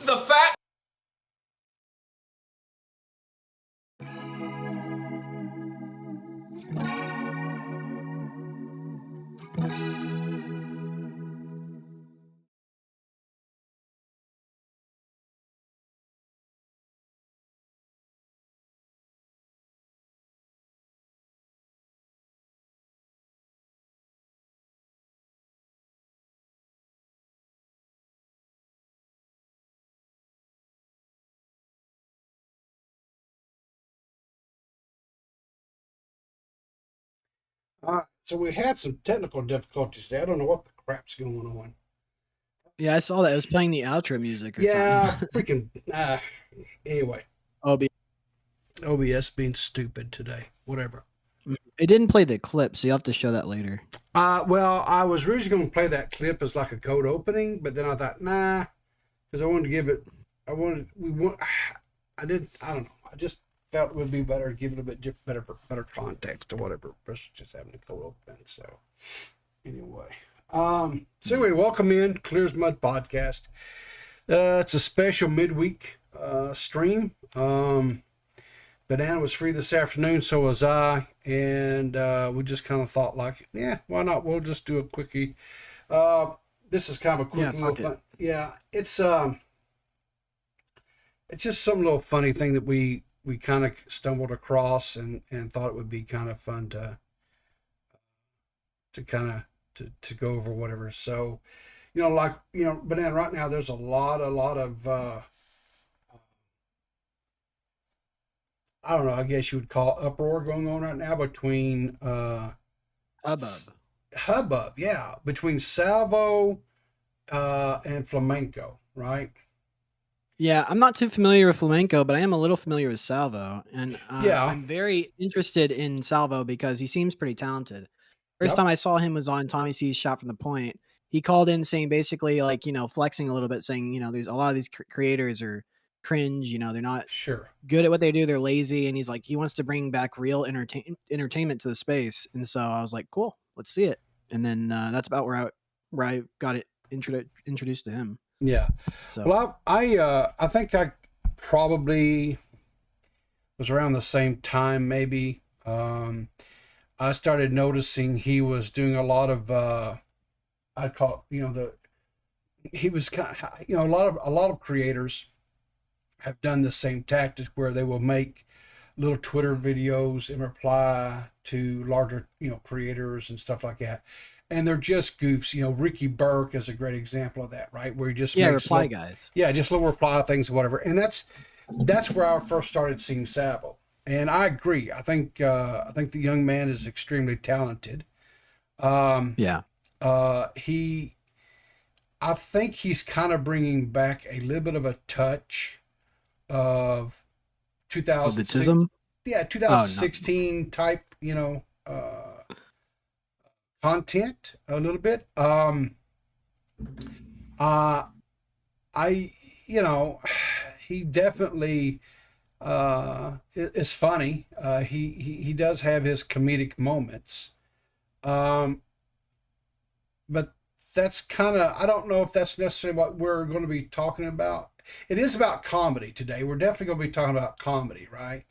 the fat. So we had some technical difficulties there. I don't know what the crap's going on. Yeah, I saw that. It was playing the outro music or Yeah, something. freaking. Anyway, OBS being stupid today. Whatever. It didn't play the clip, so you will have to show that later. Well, I was originally going to play that clip as like a code opening, but then I thought, nah, because I wanted to give it. I don't know. I just felt it would be better to give it a bit better context or whatever versus just having a code open. So anyway, welcome in Clear as Mud podcast. It's a special midweek stream. Banana was free this afternoon, so was I, and we just kind of thought like, yeah, why not? We'll just do a quickie. This is kind of a quick little thing. Yeah, it's just some little funny thing that we kind of stumbled across and thought it would be kind of fun to go over whatever. So, Banana, right now there's a lot of I don't know, I guess you would call uproar going on right now between hubbub, yeah, between Salvo and Flamenco, right? Yeah, I'm not too familiar with Flamenco, but I am a little familiar with Salvo, and I'm very interested in Salvo because he seems pretty talented. First time I saw him was on Tommy C's Shot from the Point. He called in saying basically like, flexing a little bit, saying, there's a lot of these creators are cringe, they're not good at what they do, they're lazy, and he's like, he wants to bring back real entertainment to the space. And so I was like, cool, let's see it. And then that's about where I got it introduced to him. Yeah. So well, I think I probably was around the same time, maybe. I started noticing he was doing a lot of I call it, he was kind of, a lot of creators have done the same tactic where they will make little Twitter videos in reply to larger, creators and stuff like that. And they're just goofs. Ricky Burke is a great example of that, right? Where he just makes reply guys. Yeah, just little reply things, whatever. And that's where I first started seeing Sabo. And I agree. I think the young man is extremely talented. I think he's kind of bringing back a little bit of a touch of 2016 type, content a little bit. He definitely is funny. He does have his comedic moments. But that's kind of, I don't know if that's necessarily what we're going to be talking about. It is about comedy today. We're definitely going to be talking about comedy, right?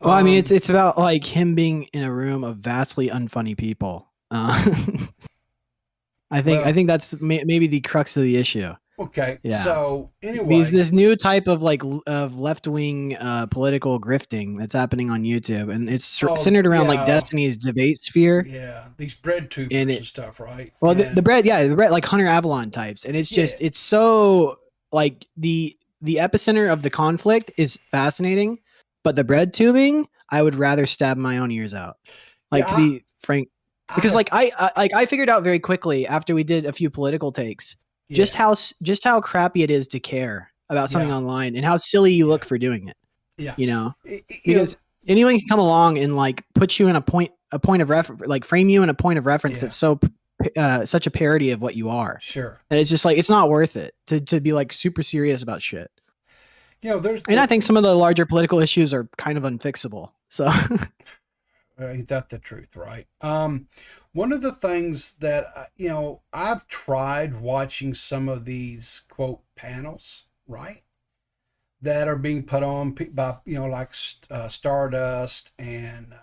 Well, I mean, it's about like him being in a room of vastly unfunny people. I think that's maybe the crux of the issue. Okay. Yeah. So anyway, this new type of of left-wing political grifting that's happening on YouTube, and it's centered around like Destiny's debate sphere. Yeah, these bread tubers and stuff, right? Well, the bread like Hunter Avalon types, and it's just it's so like the epicenter of the conflict is fascinating, but the bread tubing, I would rather stab my own ears out. Like to be frank, because I figured out very quickly after we did a few political takes. Just how crappy it is to care about something online and how silly you look for doing it. Yeah. Because anyone can come along and like put you in a point of reference, like frame you in a point of reference that's so such a parody of what you are. Sure. And it's just like, it's not worth it to be like super serious about shit. I think some of the larger political issues are kind of unfixable. So ain't that the truth, right? One of the things that, I've tried watching some of these quote panels, right? That are being put on by, like Stardust and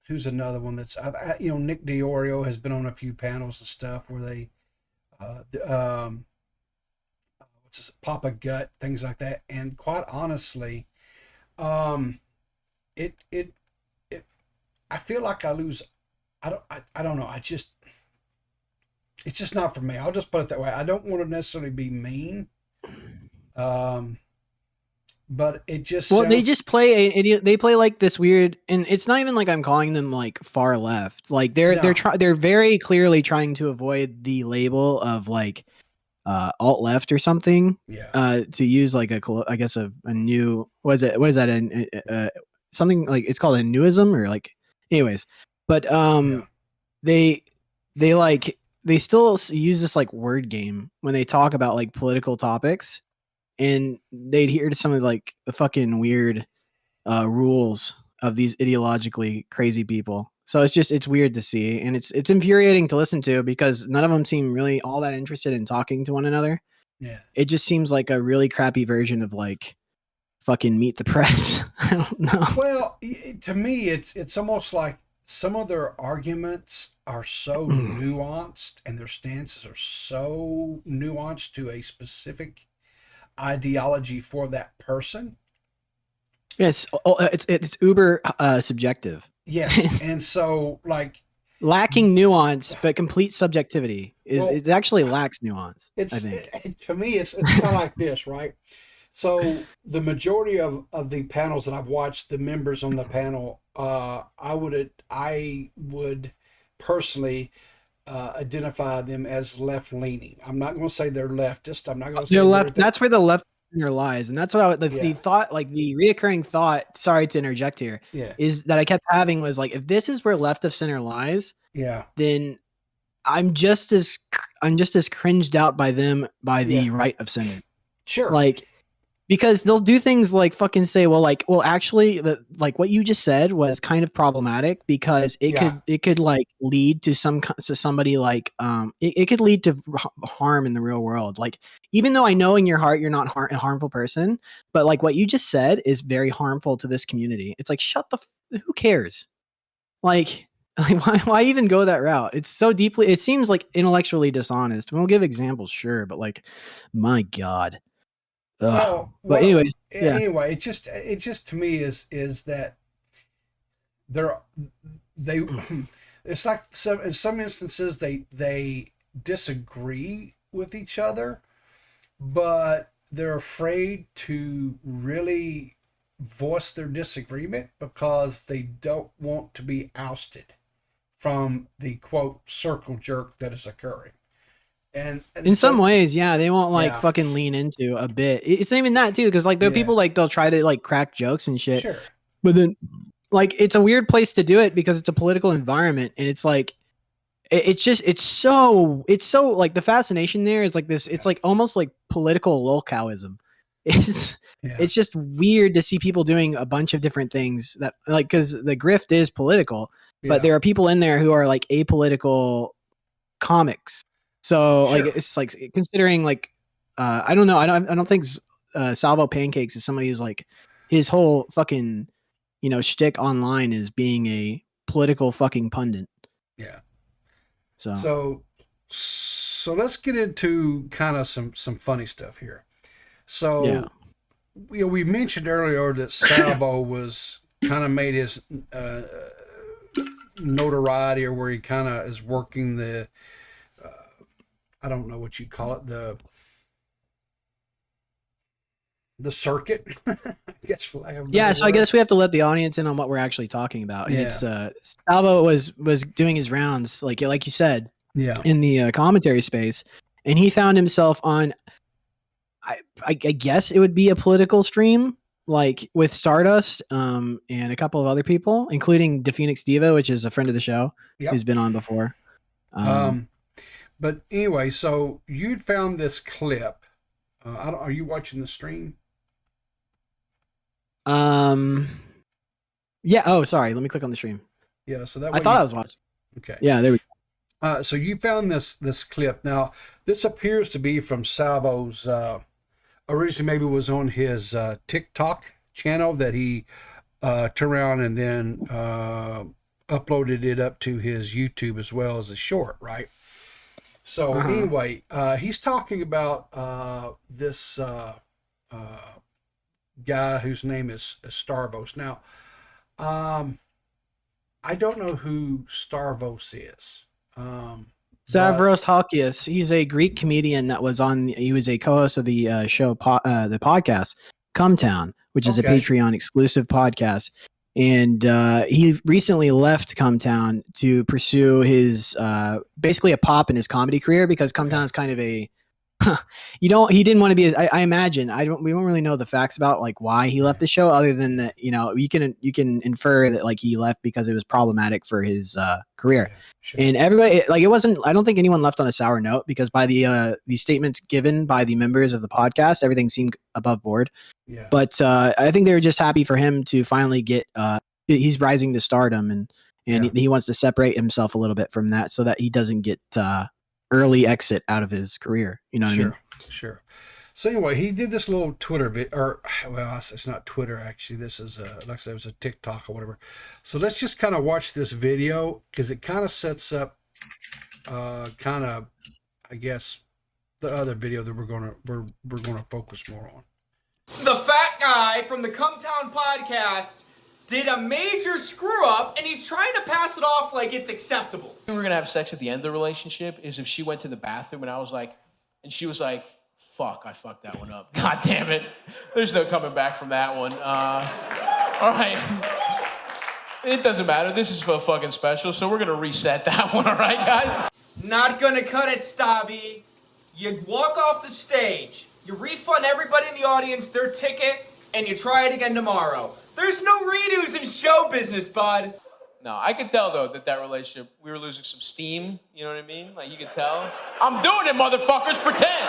who's another one that's, Nick Diorio has been on a few panels and stuff where they, what's this, Papa Gut, things like that. And quite honestly, um, it, I feel like I lose. I don't know. It's just not for me. I'll just put it that way. I don't want to necessarily be mean. But it just they just play they play like this weird, and it's not even like I'm calling them like far left. Like they're very clearly trying to avoid the label of like alt left or something. Yeah. To use like I guess a new, what is that, something like, it's called a newism, or like, anyways. But they like, they still use this like word game when they talk about like political topics, and they'd adhere to some of like the fucking weird rules of these ideologically crazy people. So it's weird to see, and it's infuriating to listen to, because none of them seem really all that interested in talking to one another. Yeah. It just seems like a really crappy version of like fucking Meet the Press. I don't know. Well, to me, it's almost like some of their arguments are so nuanced, and their stances are so nuanced to a specific ideology for that person. Yes, it's uber subjective. Yes, and so like lacking nuance, but complete subjectivity it actually lacks nuance. I think. To me, it's kind of like this, right? So the majority of the panels that I've watched, the members on the panel, I would personally identify them as left leaning. I'm not going to say they're leftist. I'm not going to say they're left. That's where the left lies, and that's what the thought, like the reoccurring thought. Sorry to interject here. Yeah. Is that I kept having was like, if this is where left of center lies, then I'm just as cringed out by them by the right of center. Sure. Like, because they'll do things like fucking say, well, actually, like what you just said was kind of problematic, because it could like lead to somebody like it could lead to harm in the real world. Like, even though I know in your heart you're not a harmful person, but like what you just said is very harmful to this community. It's like, who cares? Like why even go that route? It's so deeply, it seems like intellectually dishonest. We'll give examples, sure, but like, my God. But anyways, anyway, it just to me is that they it's like in some instances they disagree with each other, but they're afraid to really voice their disagreement because they don't want to be ousted from the quote circle jerk that is occurring. And in some ways, they won't like fucking lean into a bit. It's not even that too, because like there are people like they'll try to like crack jokes and shit. Sure. But then like it's a weird place to do it because it's a political environment, and it's like it's so like the fascination there is like this. It's like almost like political lolcowism. It's just weird to see people doing a bunch of different things that like, because the grift is political, but there are people in there who are like apolitical comics. So like it's like considering like I don't know, I don't think Salvo Pancakes is somebody who's like his whole fucking shtick online is being a political fucking pundit. Yeah. So let's get into kind of some funny stuff here. So we mentioned earlier that Salvo was kind of made his notoriety, or where he kind of is working the I don't know what you call it, the circuit. I guess for lack of a better so word. I guess we have to let the audience in on what we're actually talking about. And it's Salvo was doing his rounds, like you said, in the commentary space, and he found himself on I guess it would be a political stream, like with Stardust and a couple of other people, including DePhoenix Diva, which is a friend of the show, who's been on before. But anyway, so you'd found this clip. Are you watching the stream? Yeah. Oh, sorry. Let me click on the stream. Yeah. So that I thought I was watching. Okay. Yeah. There we go. So you found this clip. Now, this appears to be from Salvo's originally maybe was on his TikTok channel that he turned around and then uploaded it up to his YouTube as well as a short, right? So anyway, he's talking about this guy whose name is Starvos. Now, I don't know who Starvos is. Stavros Halkias. He's a Greek comedian that was on. He was a co-host of the show, the podcast Come Town, which is a Patreon exclusive podcast. And he recently left Come Town to pursue his basically a pop in his comedy career, because Come Town is kind of a he didn't want to be. I imagine we don't really know the facts about like why he left the show, other than that you can infer that like he left because it was problematic for his career. Sure. And everybody, like, it wasn't. I don't think anyone left on a sour note, because by the statements given by the members of the podcast, everything seemed above board. Yeah. But I think they were just happy for him to finally get. He's rising to stardom, and he wants to separate himself a little bit from that, so that he doesn't get early exit out of his career. You know what I mean? Sure. So anyway, he did this little Twitter video, or well, it's not Twitter actually. This is like I said, it was a TikTok or whatever. So let's just kind of watch this video, because it kind of sets up, kind of, I guess, the other video that we're gonna focus more on. The fat guy from the Come Town podcast did a major screw up, and he's trying to pass it off like it's acceptable. We were gonna have sex at the end of the relationship is if she went to the bathroom and I was like, and she was like, fuck, I fucked that one up. God damn it. There's no coming back from that one. All right. It doesn't matter. This is for fucking special, so we're gonna reset that one, all right, guys? Not gonna cut it, Stabby. You walk off the stage, you refund everybody in the audience their ticket, and you try it again tomorrow. There's no redos in show business, bud. No, I could tell, though, that relationship, we were losing some steam. You know what I mean? Like, you could tell. I'm doing it, motherfuckers. Pretend.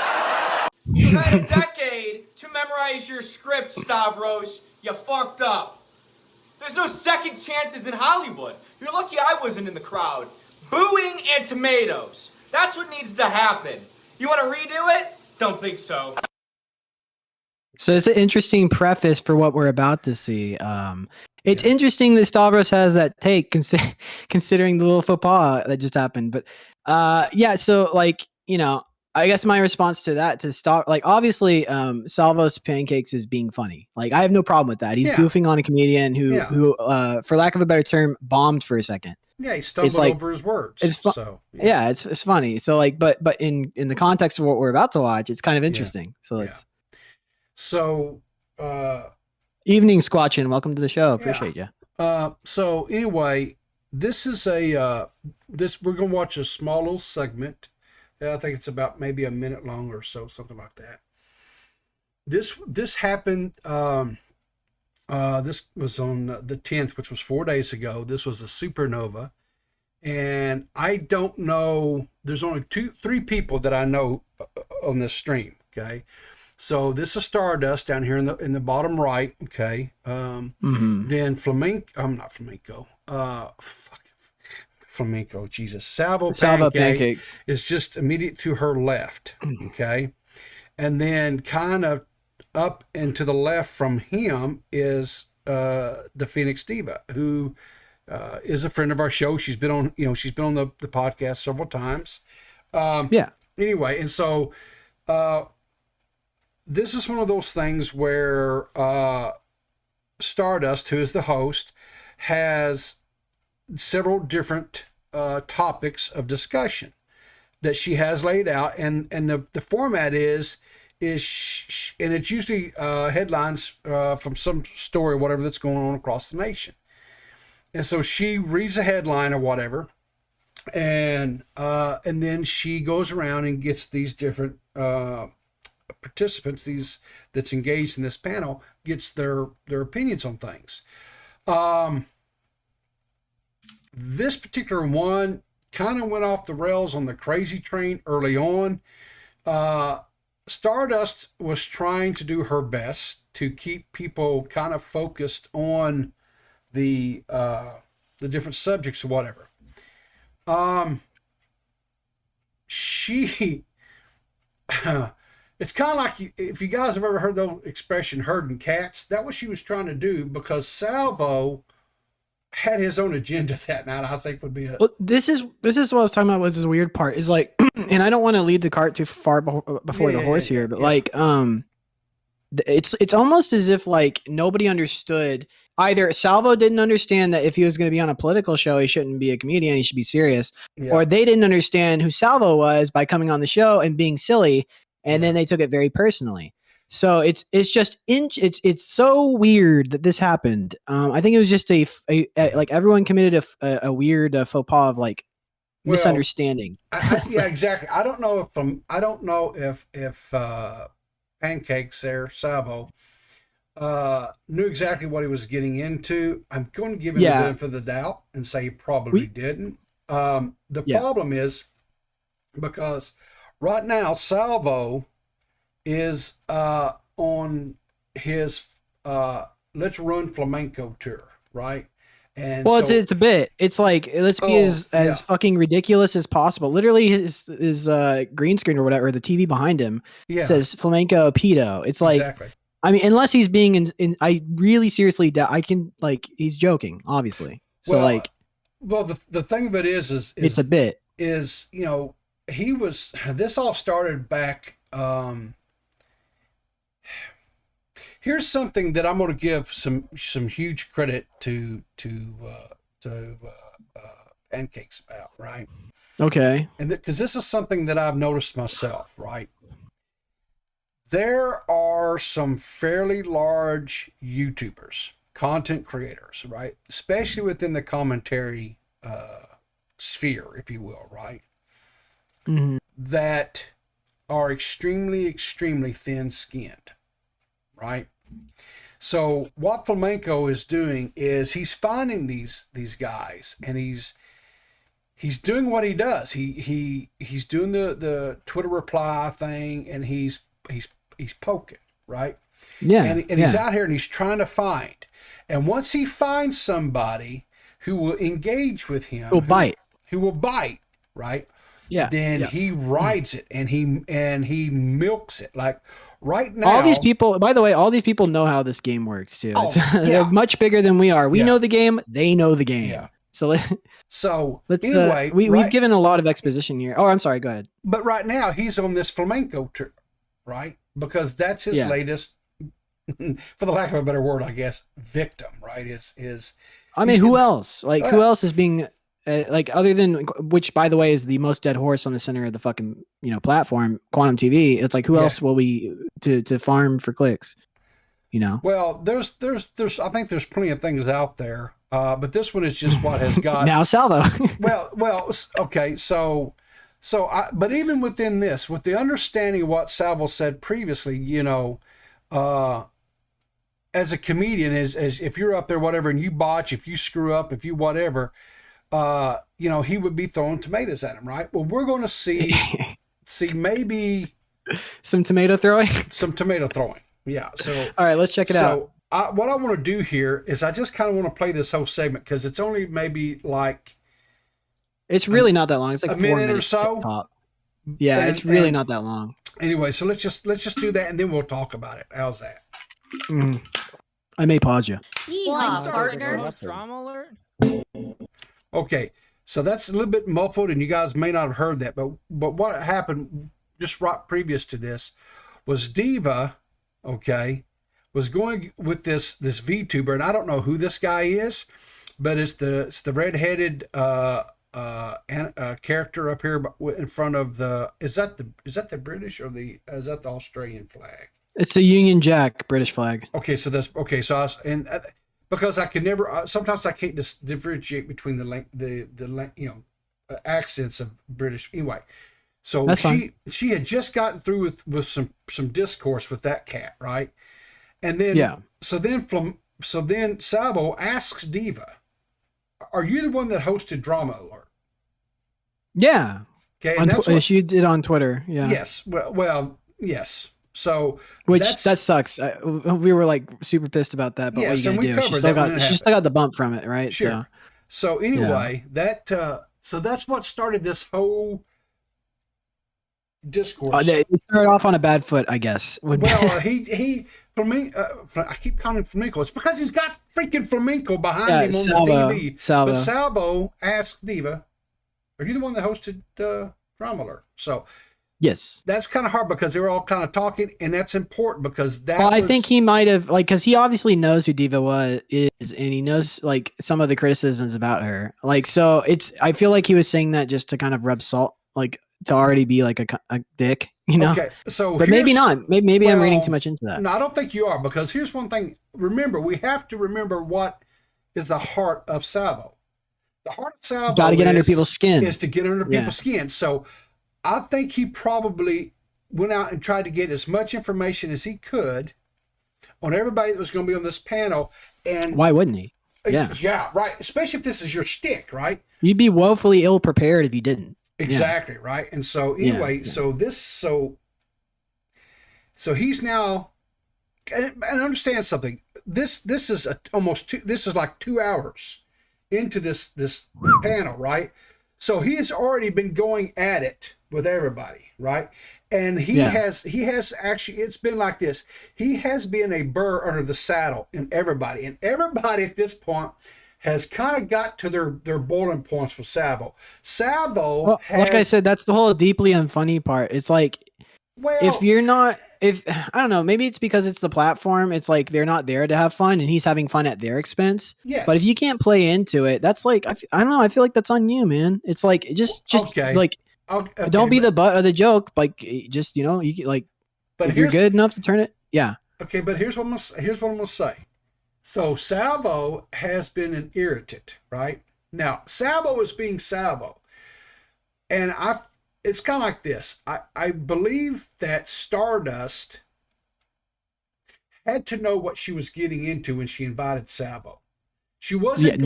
You had a decade to memorize your script, Stavros. You fucked up. There's no second chances in Hollywood. You're lucky I wasn't in the crowd. Booing and tomatoes. That's what needs to happen. You want to redo it? Don't think so. So it's an interesting preface for what we're about to see. It's interesting that Stavros has that take, considering the little faux pas that just happened. But so like, I guess my response to that, to stop, like, obviously, Salvo's Pancakes is being funny. Like, I have no problem with that. He's goofing on a comedian who, for lack of a better term, bombed for a second. Yeah, he stumbled over his words. It's it's funny. So like, but in the context of what we're about to watch, it's kind of interesting. So let's. So, evening, Squatchin. Welcome to the show. Appreciate you. So anyway, this is we're gonna watch a small little segment. I think it's about maybe a minute long or so, something like that. This happened. This was on the 10th, which was 4 days ago. This was a supernova, and I don't know. There's only 3 people that I know on this stream. Okay. So this is Stardust down here in the bottom right, okay. Then Flamenco, Jesus. Salvo Pancakes is just immediate to her left, okay. And then kind of up and to the left from him is the Phoenix Diva, who is a friend of our show. She's been on, she's been on the podcast several times. Anyway, and so this is one of those things where Stardust, who is the host, has several different topics of discussion that she has laid out, and the format is and it's usually headlines from some story or whatever that's going on across the nation. And so she reads a headline or whatever, and then she goes around and gets these different participants, that's engaged in this panel, gets their opinions on things. This particular one kind of went off the rails on the crazy train early on. Stardust was trying to do her best to keep people kind of focused on the different subjects or whatever. She It's kind of like if you guys have ever heard the expression herding cats, that was she was trying to do because Salvo had his own agenda that night. I think would be a. Well, this is what I was talking about. Was this weird part is like, and I don't want to lead the cart too far before the horse here, but like, it's almost as if like nobody understood. Either Salvo didn't understand that if he was going to be on a political show, he shouldn't be a comedian, he should be serious, or they didn't understand who Salvo was by coming on the show and being silly, and then they took it very personally. So it's so weird that this happened. I think it was just a like everyone committed a weird faux pas of like misunderstanding. Yeah, exactly. I don't know if Pancakes there, Salvo, knew exactly what he was getting into. I'm going to give him the benefit of the doubt and say he probably didn't. The problem is because right now Salvo is on his Let's Run Flamenco tour, right? And well, it's a bit. It's like let's be as fucking ridiculous as possible. Literally, his green screen or whatever, the TV behind him says flamenco pedo. It's like, I mean, unless he's being in I really seriously doubt. I can like he's joking, obviously. So the thing of it is it's a bit. Is he was. This all started back. Here's something that I'm going to give some huge credit to Pancakes about, right? Okay. And because this is something that I've noticed myself, right? There are some fairly large YouTubers, content creators, right? Especially within the commentary sphere, if you will, right? Mm-hmm. That are extremely, extremely thin-skinned. Right. So what Flamenco is doing is he's finding these guys and he's doing what he does. He's doing the Twitter reply thing and he's poking, right? Yeah. And he's out here and he's trying to find. And once he finds somebody who will engage with him, who will bite, right? Yeah. Then he rides it and he milks it. Like right now, all these people, by the way, all these people know how this game works too. They're much bigger than we are. We know the game. They know the game. Yeah. So let's anyway, we've given a lot of exposition here. Oh, I'm sorry. Go ahead. But right now he's on this flamenco trip, right? Because that's his latest, for the lack of a better word, I guess, victim, right? I mean, who else? Like, who else is being like other than which, by the way, is the most dead horse on the center of the fucking platform, Quantum TV. It's like who else will we to farm for clicks? Well, there's I think there's plenty of things out there, but this one is just what has got now Salvo. well, okay, but even within this, with the understanding of what Salvo said previously, as a comedian, as if you're up there, whatever, and you botch, if you screw up, if you whatever. He would be throwing tomatoes at him, right? Well, we're going to see maybe some tomato throwing. Yeah. So, all right, let's check it out. So, what I want to do here is I just kind of want to play this whole segment because it's only maybe like it's really not that long. It's like a 4 minute minutes or so. Top. Yeah, it's really not that long. Anyway, so let's just do that and then we'll talk about it. How's that? I may pause you. Drama alert. Okay, so that's a little bit muffled, and you guys may not have heard that, but what happened just right previous to this was Diva, was going with this VTuber, and I don't know who this guy is, but it's the redheaded character up here in front of the is that the British or is that the Australian flag? It's a Union Jack British flag. Okay, so that's okay. So because I can never, sometimes I can't differentiate between the accents of British. Anyway, so she had just gotten through with some discourse with that cat, right? And then so then Salvo asks Diva, "Are you the one that hosted Drama Alert?" Yeah. Okay, and that's what she did on Twitter. Yeah. Yes. Well, yes. So that sucks. We were like super pissed about that, but what are you gonna do? She still got the bump from it, right? Sure. So anyway, that so that's what started this whole discourse. They started off on a bad foot, I guess. Well, he I keep calling him Flamenco. It's because he's got freaking Flamenco behind him on the TV. Salvo. But Salvo asked Diva, "Are you the one that hosted Drama Alert?" So yes, that's kind of hard because they were all kind of talking, and that's important because that. Well, I think he might have because he obviously knows who Diva is, and he knows like some of the criticisms about her. Like, so I feel like he was saying that just to kind of rub salt, like to already be like a dick, you know? Okay, so but maybe not. Maybe I'm reading too much into that. No, I don't think you are, because here's one thing. Remember, we have to remember what is the heart of Salvo. The heart of Salvo got to get under people's skin. Is to get under people's skin. So I think he probably went out and tried to get as much information as he could on everybody that was going to be on this panel. And why wouldn't he? Yeah, right. Especially if this is your shtick, right? You'd be woefully ill prepared if you didn't. Exactly, right. And so anyway, so he's now, and understand something. This is this is like 2 hours into this panel, right? So he has already been going at it with everybody, right? And he has actually, it's been like this. He has been a burr under the saddle in everybody, and everybody at this point has kind of got to their boiling points with Salvo. Salvo like I said, that's the whole deeply unfunny part. It's like, if you're not, I don't know, maybe it's because it's the platform. It's like they're not there to have fun, and he's having fun at their expense. Yes. But if you can't play into it, that's like, I don't know. I feel like that's on you, man. It's like, just like, don't be the butt of the joke. Like, just, you know, you like, but if you're good enough to turn it. Yeah. Okay. But here's what I'm going to say. So Salvo has been an irritant, right? Now, Salvo is being Salvo. And it's kind of like this. I believe that Stardust had to know what she was getting into when she invited Salvo. She wasn't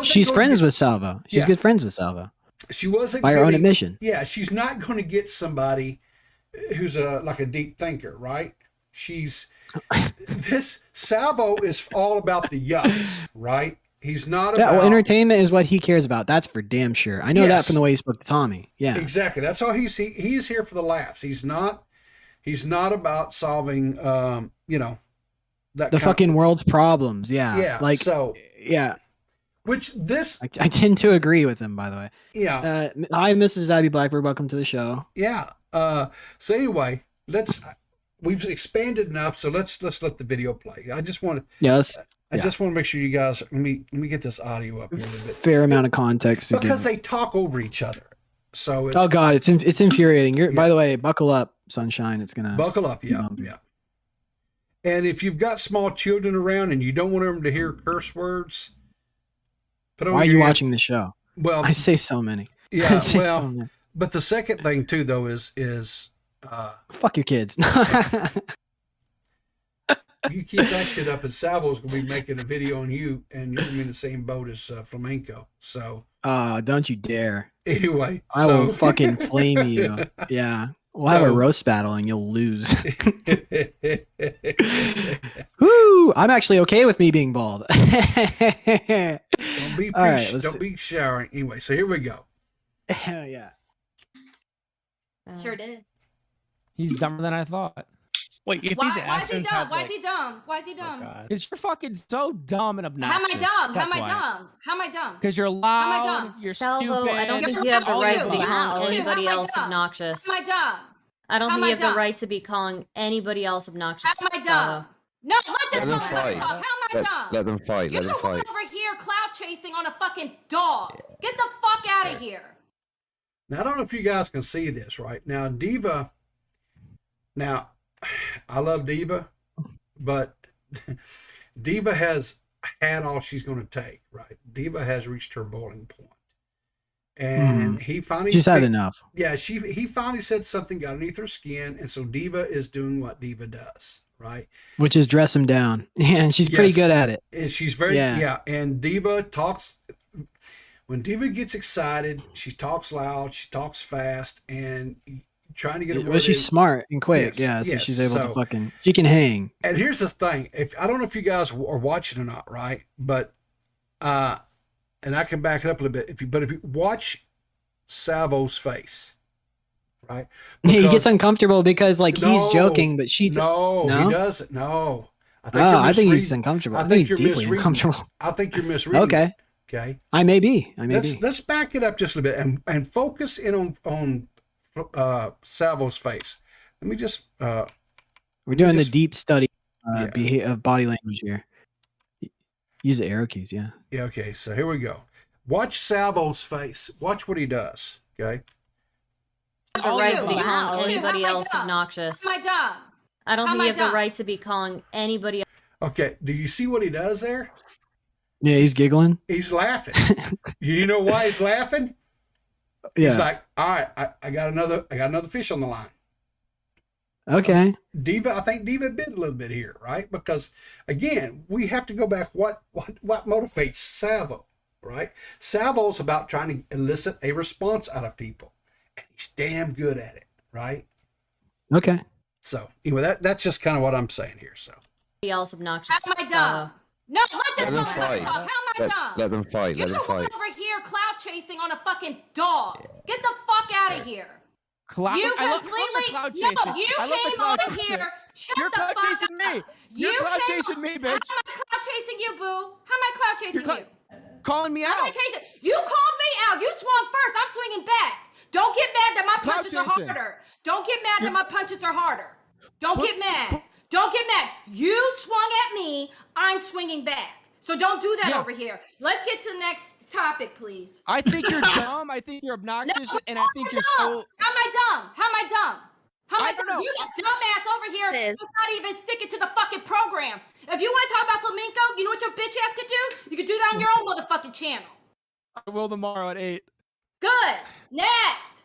she's friends with Salvo. She's good friends with Salvo. She wasn't by her own admission. Yeah, she's not going to get somebody who's like a deep thinker, right? This Salvo is all about the yucks, right? He's not about... well, entertainment is what he cares about. That's for damn sure. I know that from the way he spoke to Tommy. Yeah. Exactly. That's all he's here for the laughs. He's not about solving the fucking world's problems. Yeah. Yeah. Like, so yeah. Which this I tend to agree with him, by the way. Yeah. Hi, Mrs. Abby Blackbird. Welcome to the show. Yeah. So anyway, we've expanded enough, so let's let the video play. I just want to I just want to make sure you guys let me get this audio up here a little bit. Fair amount of context because they talk over each other. So oh god, it's infuriating. By the way, buckle up, sunshine. It's gonna buckle up. Yeah. And if you've got small children around and you don't want them to hear curse words, why are you watching the show? Well, I say so many. Yeah. But the second thing too, though, is fuck your kids. You keep that shit up, and Salvo's gonna be making a video on you, and you're gonna be in the same boat as Flamenco. So, don't you dare! Anyway, I will fucking flame you. Yeah, we'll have a roast battle, and you'll lose. Woo! I'm actually okay with me being bald. Don't be showering. Anyway, so here we go. Hell yeah! Sure did. He's dumber than I thought. Wait, if why these is he dumb? have, why is he dumb? Why is he dumb? Because you're fucking so dumb and obnoxious. How am I dumb? How am I dumb? How am I dumb? Because you're loud. How am I dumb? You're Salvo, stupid. I don't think you have the right to be calling anybody else dumb? obnoxious. How am I dumb? I don't think How you am have I the dumb? right to be calling anybody else obnoxious. How am I dumb? Salvo. No, let this Let them motherfucker fight. talk. How am I dumb? Let them fight. Let them You're fight. over here cloud chasing on a fucking dog. Get the fuck out of here. Now I don't know if you guys can see this right now. Diva. Now, I love Diva, but Diva has had all she's going to take. Right? Diva has reached her boiling point, and he finally she's had enough. Yeah, he finally said something got underneath her skin, and so Diva is doing what Diva does. Right, which is dress him down. Yeah, and she's pretty good at it. And she's very and Diva talks. When Diva gets excited, she talks loud, she talks fast, and trying to get a word But she's in. smart and quick. So she's able to fucking. She can hang. And here's the thing: I don't know if you guys are watching or not, right? But and I can back it up a little bit. If you watch Salvo's face, right? He gets Because- uncomfortable because like he's No, joking, but she's No, No? he doesn't. No. I think he's misreading- uncomfortable. I I think think you're he's deeply misreading. uncomfortable. I think you're misreading. Okay. it, Okay. I may be. Let's back it up just a little bit and focus in on Salvo's face. Let me just We're doing just- the deep study Yeah. of body language here. Use the arrow keys, yeah. yeah, okay, so here we go. Watch Salvo's face. Watch what he does. Okay. The right to be Wow. calling Dude, anybody how am I else dumb? obnoxious. How am I dumb? I don't how think am you I have the dumb? right to be calling anybody Okay. Do you see what he does there? Yeah, he's giggling. He's laughing. You know why he's laughing? Yeah. He's like, all right, I got another fish on the line. Okay. Diva, I think Diva bit a little bit here, right? Because again, we have to go back. What motivates Salvo, right? Salvo's about trying to elicit a response out of people, and he's damn good at it, right? Okay. So anyway, that's just kind of what I'm saying here. So else obnoxious. How am I So, dumb? No, let this Let them motherfucker fight. talk. How am I dumb? Let them fight. You're Let them the one fight. over here cloud chasing on a fucking dog. Get the fuck out of here. Cloud. You I love completely cloud no. chasing. You I love the came cloud over chasing. here. Shut You're the cloud fuck chasing up. me. You You're cloud came- chasing me, How bitch. am I cloud chasing you, boo? How am I cloud chasing You're you? calling me How am I out. chasing? You called me out. You swung first. I'm swinging back. Don't get mad that my Cloud punches are chasing. harder. Don't get mad that my punches are harder. Don't What- get mad. Don't get mad. You swung at me. I'm swinging back. So don't do that Yeah. over here. Let's get to the next topic, please. I think you're dumb. I think you're obnoxious, and I think you're so. How am I dumb? How am I dumb? How am I I don't dumb? know. You the dumbass over here Sis. who's not even sticking to the fucking program. If you want to talk about flamenco, you know what your bitch ass could do? You could do that on your own motherfucking channel. I will tomorrow at 8. Good. Next.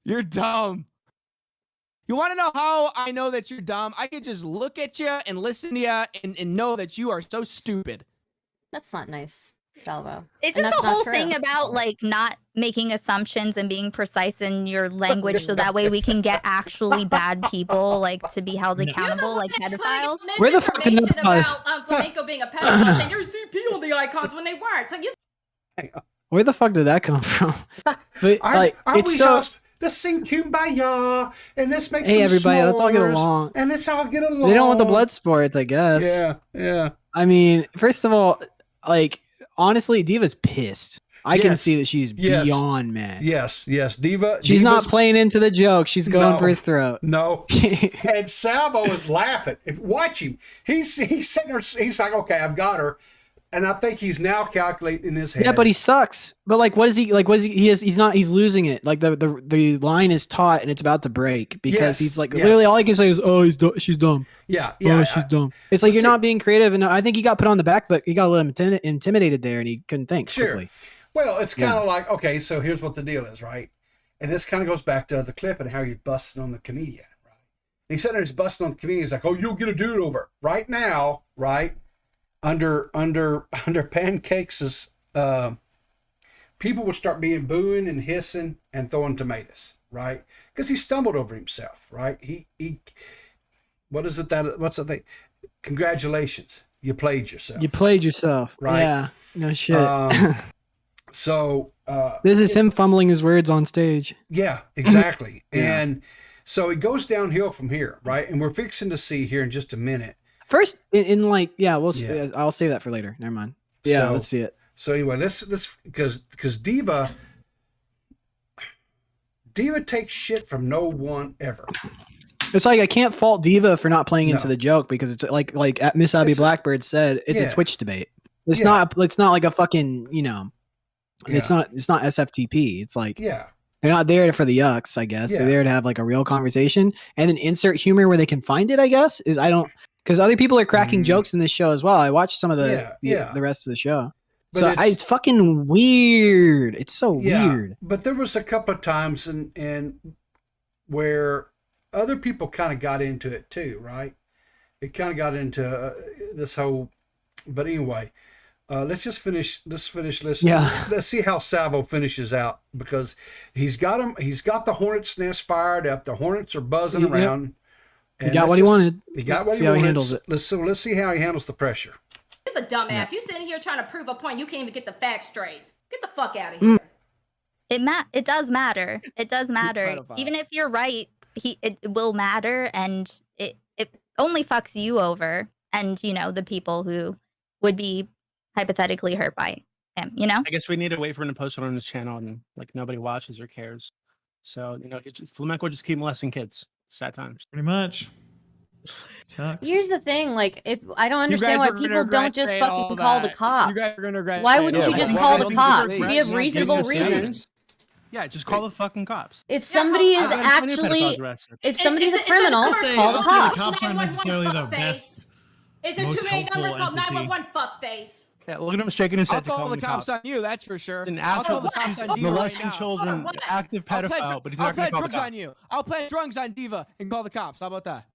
You're dumb. You want to know how I know that you're dumb? I could just look at you and listen to you and know that you are so stupid. that's not nice, Salvo. Isn't And that's the not whole true. thing about like not making assumptions and being precise in your language so that way we can get actually bad people like to be held accountable like pedophiles? Where the fuck did that Misinformation pause? about flamenco being a pedophile and your CP on the icons when they weren't. So you Where the fuck did that come from? But like, Aren't it's we so. let's sing Kumbaya and let's make Hey, some everybody, let's all get s'mores, along. and let's all get along. They don't want the blood sports, I guess. Yeah. I mean, first of all, like honestly, Diva's pissed. I can Yes. see that she's Yes. beyond mad. Yes. Diva. She's not Diva's- playing into the joke. She's going No. for his throat. No. And Salvo is laughing. Watch him. He's sitting there. He's like, okay, I've got her. And I think he's now calculating in his head. Yeah, but he sucks. But like, what is he like? What is he? He's not. He's losing it. Like the line is taut and it's about to break because Yes, he's like yes. literally all he can say is, "Oh, she's dumb. Yeah. Oh, she's dumb." It's like you're see- not being creative, and I think he got put on the back foot. He got a little intimidated there, and he couldn't think Sure. quickly. Well, it's kind of like, okay, so here's what the deal is, right? And this kind of goes back to the clip and how he's busting on the comedian, right? And he's sitting there, he's busting on the comedian. He's like, oh, you'll get a dude over right now, right? Under Pancakes' people will start being booing and hissing and throwing tomatoes, right? Because he stumbled over himself, right? He what's the thing? Congratulations, you played yourself. You played yourself, Right. Yeah, no shit. So This is him fumbling his words on stage. yeah, exactly. Yeah. And so it goes downhill from here, right? And we're fixing to see here in just a minute. First, in like, yeah, Yeah. I'll save that for later. Never mind. Yeah, So- let's see it. So anyway, let's because Diva takes shit from no one ever. It's like I can't fault Diva for not playing into No. the joke because it's like Miss Abby It's- Blackbird said, it's Yeah. a Twitch debate. It's Yeah. not like a fucking it's Yeah. not SFTP. It's like Yeah, they're not there for the yucks. I guess Yeah. they're there to have like a real conversation and then insert humor where they can find it. I guess because other people are cracking Mhm. jokes in this show as well. I watched some of Yeah. the rest of the show. But So it's- it's fucking weird. It's so yeah. weird. But there was a couple of times and where other people kind of got into it too, right? It kind of got into this whole. But anyway, let's just finish. Let's Yeah. Let's see how Salvo finishes out because he's got him. He's got the hornet's nest fired up. The hornets are buzzing Yep. around. He And got let's what he just- wanted. He got what See he how he wanted. handles it. Let's see how he handles the pressure. You're the dumbass. You sitting here trying to prove a point. You can't even get the facts straight. Get the fuck out of here. it does matter. It does matter. pedophile. Even if you're right, it will matter, and it only fucks you over, and the people who would be hypothetically hurt by him. I guess we need to wait for him to post it on his channel, and like nobody watches or cares. So Flamenco just keep molesting kids. Sad times. Pretty much. Sucks. Here's the thing, like, if I don't You understand guys why are people gonna don't just regret all fucking call the that. cops. You guys are gonna regret Why it. wouldn't Yeah, you just why call don't the you cops just if you have arrest reasonable them? reasons? Yeah, just call the fucking cops. If somebody is I've gotten plenty of actually, pedophiles arrested. if somebody's a It's criminal, I'll say- call the I'll say the cops. cops aren't necessarily the best. Is there most too many numbers helpful called entity. 911 fuckface? Yeah, look at him shaking his I'll head to call call the him cops on you. That's for sure. An I'll call actual the cops on Diva right molesting now. children, What? active I'll plant pedophile, but he's not going to call the drugs on cops. you. I'll plant drugs on Diva and call the cops. How about that?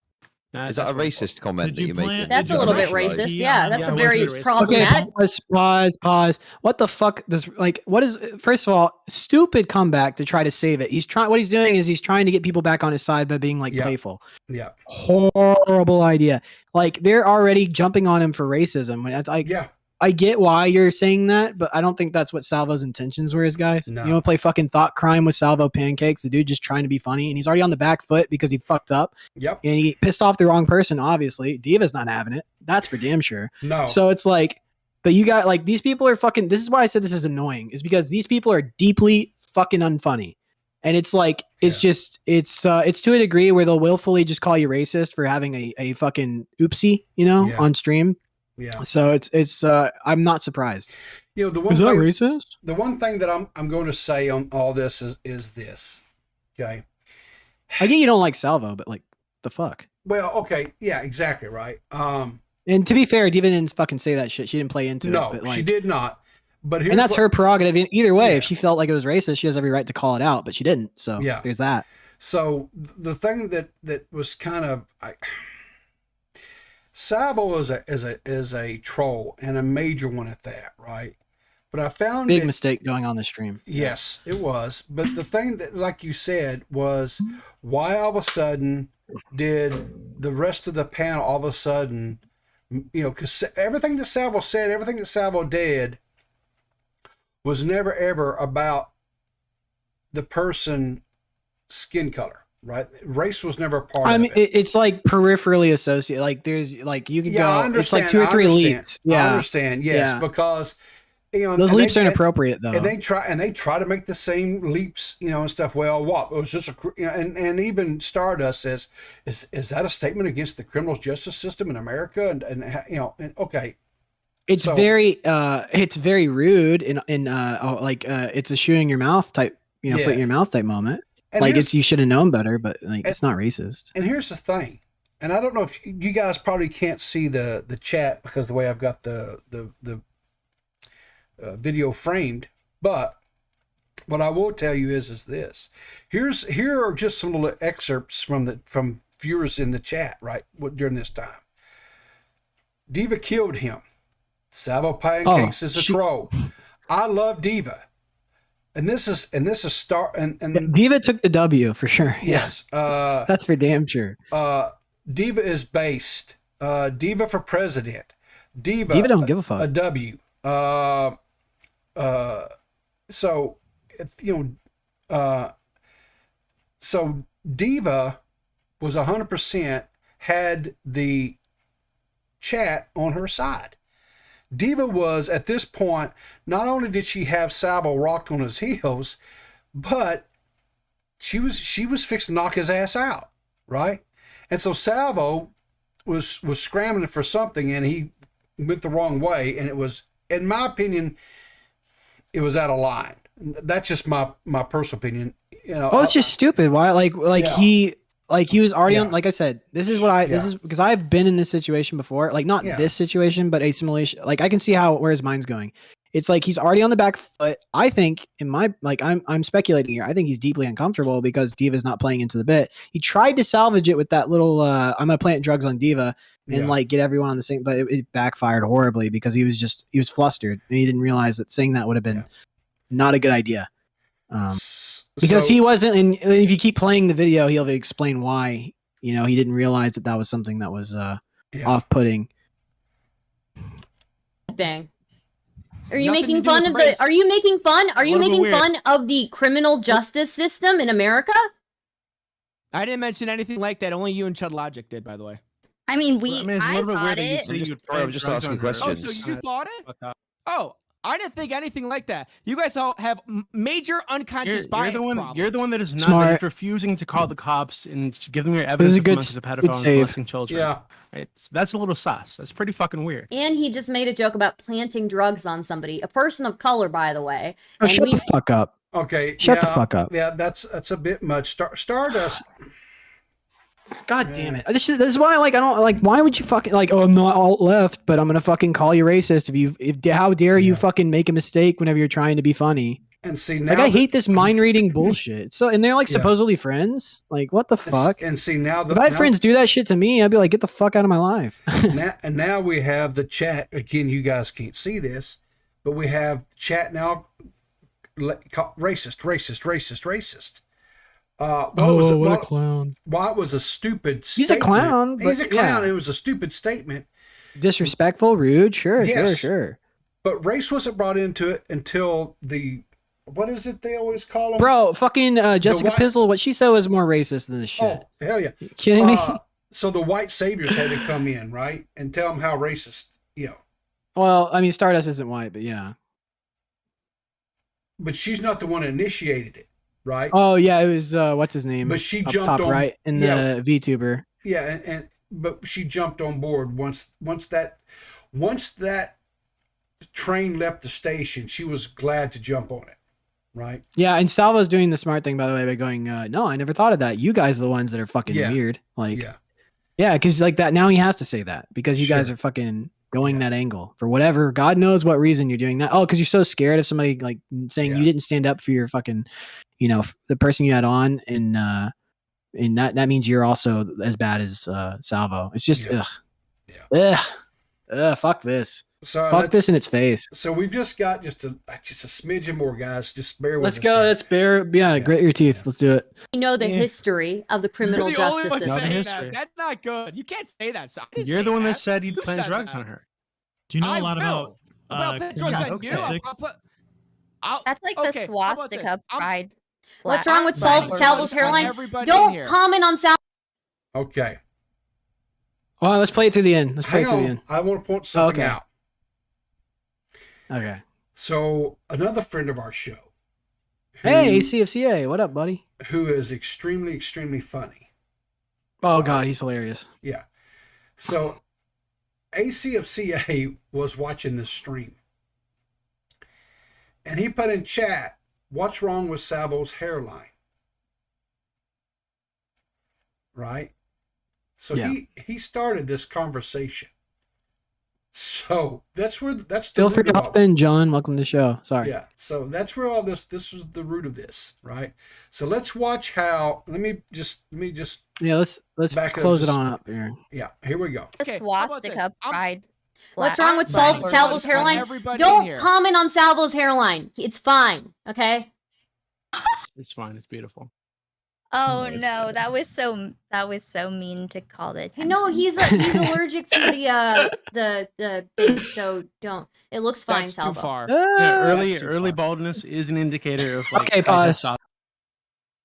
Nah, Is that a that's racist comment Did that you you're plant- making? That's Did a you little bit plant racist. the, Yeah, that's yeah, a it was very very racist. Okay, problematic. pause. What the fuck does what is first of all, stupid comeback to try to save it. What he's doing is he's trying to get people back on his side by being like Yeah. playful. Yeah. Horrible idea. Like they're already jumping on him for racism. It's like Yeah. I get why you're saying that, but I don't think that's what Salvo's intentions were, guys. No. You want to play fucking thought crime with Salvo Pancakes, the dude just trying to be funny, and he's already on the back foot because he fucked up Yep. and he pissed off the wrong person, obviously. Diva's not having it. That's for damn sure. No. So it's like, but you got like these people are fucking. This is why I said this is annoying, is because these people are deeply fucking unfunny, and it's like it's it's to a degree where they'll willfully just call you racist for having a fucking oopsie, Yeah. on stream. Yeah. So it's I'm not surprised. The one Is that thing, racist? the one thing that I'm going to say on all this is this. Okay. I get you don't like Salvo, but like the fuck. Well, okay. Yeah, exactly. Right. And to be fair, Diva didn't fucking say that shit. She didn't play into No, it. But like, she did not. But here's and that's what- her prerogative. Either way, Yeah. if she felt like it was racist, she has every right to call it out, but she didn't. So Yeah. there's that. So the thing that was kind of Salvo is a troll, and a major one at that, right? But I found Big it, mistake going on the stream. Yes, it was. But the thing that, like you said, was why all of a sudden did the rest of the panel all of a sudden, because everything that Salvo said, everything that Salvo did was never ever about the person's skin color, right? Race was never a part I of mean, it. it's like peripherally associated. Like there's like you could Yeah, I go. It's understand. like 2 or 3 I understand. leaps. I Yeah, understand. Yes, Yeah. because those and leaps they- are inappropriate though. And they try to make the same leaps, and stuff. Well, what? It was just and even Stardust says, is that a statement against the criminal justice system in America? And okay, It's so- very rude in it's a shoe in your mouth type, Yeah. foot in your mouth type moment. And Like here's- it's you should have known better, but like it's not racist. And here's the thing, and I don't know if you guys probably can't see the chat because the way I've got the video framed, but what I will tell you is this. Here are just some little excerpts from viewers in the chat right during this time. Diva killed him. Salvo Pancakes is a troll. I love Diva, and this is star and Diva took the W for sure. yes. That's for damn sure. Diva is based. Diva for president. Diva don't give a fuck. A W. So Diva was 100% had the chat on her side. Diva was at this point, not only did she have Salvo rocked on his heels, but she was fixing to knock his ass out, right? And so Salvo was scrambling for something, and he went the wrong way, and it was, in my opinion, it was out of line. That's just my personal opinion. Oh, it's just stupid. Why? Yeah. He was already Yeah. on. Like I said, this is because I've been in this situation before. Like not Yeah. this situation, but a simulation. Like I can see where his mind's going. It's like he's already on the back foot. I think I'm speculating here. I think he's deeply uncomfortable because Diva's not playing into the bit. He tried to salvage it with that little I'm gonna plant drugs on Diva and Yeah. like get everyone on the same, but it backfired horribly because he was flustered and he didn't realize that saying that would have been not a good idea. Because he wasn't, and if you keep playing the video, he'll explain why, he didn't realize that was something that was off-putting. Thing. Are you Nothing making to do fun with of race. the? Are you making fun? Are you Little bit making weird. fun of the criminal justice system in America? I didn't mention anything like that. Only you and Chud Logic did, by the way. I mean, Well, I mean, it's a little bit thought weird that you it. say you Sorry, I'm just asking Oh, questions. so you thought it? Oh, I didn't think anything like that. You guys all have major unconscious bias problems. You're the one that is not Smart. that is refusing to call the cops and give them your This evidence is a of good, Flumenk's a pedophile good and save. molesting children. Yeah. Right? That's a little sus. That's pretty fucking weird. And he just made a joke about planting drugs on somebody, a person of color, by the way. Oh, And shut we- the fuck up. Okay. Shut the yeah, fuck up. Yeah, that's a bit much. Stardust. God damn it. This is why I don't like, why would you fucking like, oh, I'm not alt left, but I'm gonna fucking call you racist if how dare you fucking make a mistake whenever you're trying to be funny. And see now Like I hate this mind reading bullshit. So and they're like Yeah. supposedly friends. Like what the fuck? And see now If I had friends do that shit to me, I'd be like, get the fuck out of my life. now we have the chat again. You guys can't see this, but we have chat now. Racist. What a clown. Well, it was a stupid He's a statement. clown, He's a but clown. yeah. It was a stupid statement. Disrespectful, rude, sure. Yes. But race wasn't brought into it until what is it they always call them? Bro, fucking Jessica white- Pizzle, what she said was more racist than this shit. Oh, hell yeah. You kidding me? So the white saviors had to come in, right? And tell them how racist, Well, I mean, Stardust isn't white, but yeah. But she's not the one that initiated it, right? Oh yeah, it was what's his name? But she up jumped top on- right in yeah. the VTuber. Yeah, but she jumped on board once that train left the station. She was glad to jump on it, right? Yeah, and Salvo's doing the smart thing by the way by going, no, I never thought of that. You guys are the ones that are fucking Yeah. weird. Like, Yeah. yeah, because like that now he has to say that because you guys Sure. are fucking going that angle for whatever God knows what reason you're doing that. Oh, because you're so scared of somebody like saying you didn't stand up for your fucking, the person you had on, and that means you're also as bad as Salvo. It's just ugh. Fuck this. So Fuck this in its face. So we've just got just a smidgen more, guys. Just bear with Let's us. go. here. Let's bear. Yeah, grit your teeth. Let's do it. We know the history of the criminal You're the only justice one system. saying history. that. That's not good. You can't say that. So I didn't You're say the one that that said you'd You plant said drugs that. on her. Do you know I a lot will. about put drugs on you. statistics? That's like okay, the how about this? swastika pride. What's flag. wrong with I'm Salvo's on hairline? everybody in Don't here. comment on Salvo. Okay. Well, let's play it through the end. Let's play Hang it through the on. end. I want to point something Okay. out. Okay. So another friend of our show, Hey, ACFCA. What up, buddy? who is extremely, extremely funny. Oh God, he's hilarious. Yeah. So ACFCA was watching this stream. And he put in chat, what's wrong with Salvo's hairline? Right? So Yeah. he started this conversation. So that's the Feel free root to of hop all- in, John. Welcome to the show. Sorry. Yeah. So that's where all this is the root of this, right? So let's watch how let me just Yeah, let's Back up close it to on sp- up here. yeah, here we go. The Okay, how about this? swastika pride. What's wrong with flag. Salvo's on hairline? everybody in Don't here. comment on Salvo's hairline. It's fine. Okay. It's fine. It's beautiful. Oh no, that was so mean to call the attention. No, he's allergic to the thing, so don't. It looks fine, That's Salvo. too far. Yeah, early That's too early far. baldness is an indicator of like Okay, how pause. testosterone-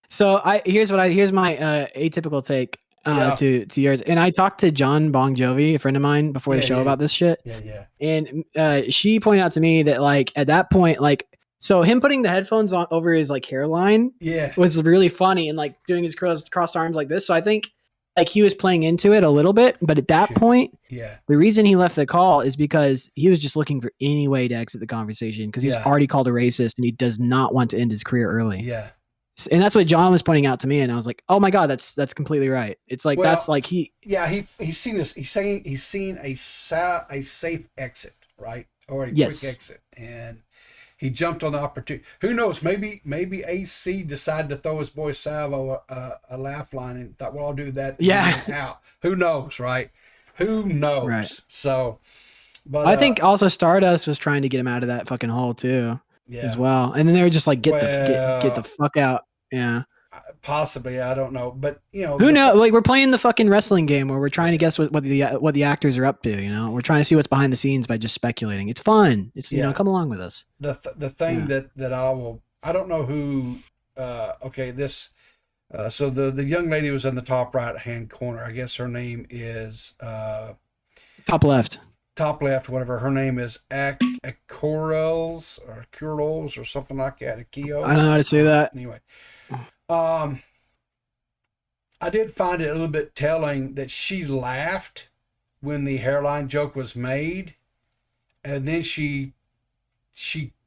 So here's my atypical take Yeah. to yours. And I talked to John Bon Jovi, a friend of mine, before the Yeah, show yeah. about this shit. Yeah. And she pointed out to me that like at that point, like so him putting the headphones on over his like hairline Yeah. was really funny and like doing his crossed arms like this. So I think like he was playing into it a little bit, but at that Sure. point, Yeah. the reason he left the call is because he was just looking for any way to exit the conversation because he's Yeah. already called a racist and he does not want to end his career early. Yeah. And that's what John was pointing out to me, and I was like, "Oh my god, that's completely right." It's like Well, that's like Yeah, he's seen this. He's saying he's seen a safe exit, right? Or a Yes. quick exit, and he jumped on the opportunity. Who knows? Maybe AC decided to throw his boy Salvo a laugh line and thought, "Well, I'll do that." to Yeah. get him out. Who knows, right? Who knows? Right. So, but I think also Stardust was trying to get him out of that fucking hole too, yeah. as well. And then they were just like, get the Well- fuck out." Yeah. Possibly, I don't know, but you know, Who knows? Like we're playing the fucking wrestling game where we're trying to guess what the actors are up to. You know, we're trying to see what's behind the scenes by just speculating. It's fun. It's come along with us. The thing that I don't know who. Okay, this. So the young lady was in the top right hand corner. I guess her name is top left. Top left, whatever. Her name is Akorels or Kuros or something like that. Akio. I don't know how to say that. Anyway, I did find it a little bit telling that she laughed when the hairline joke was made, and then she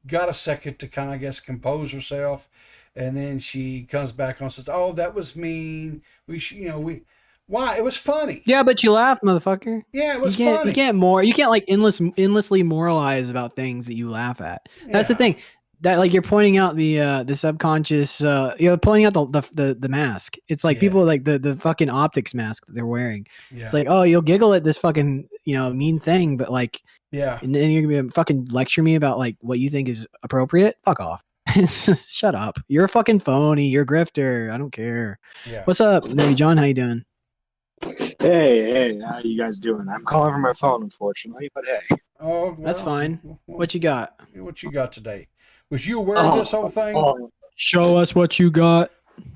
got a second to kind of, I guess, compose herself, and then she comes back on and says, "Oh, that was mean. Why? It was funny." Yeah, but you laughed, motherfucker. Yeah, it was funny. You can't like endlessly moralize about things that you laugh at. That's the thing. That like you're pointing out the subconscious. You're pointing out the mask. It's like people like the fucking optics mask that they're wearing. Yeah. It's like, oh, you'll giggle at this fucking mean thing, but like and then you're gonna be fucking lecture me about like what you think is appropriate. Fuck off. Shut up. You're a fucking phony. You're a grifter. I don't care. Yeah. What's up, Nerdy John? How you doing? Hey, how you guys doing? I'm calling from my phone, unfortunately, but hey. Oh, well, that's fine. What you got? What you got today? Was you aware of this whole thing? Show us what you got.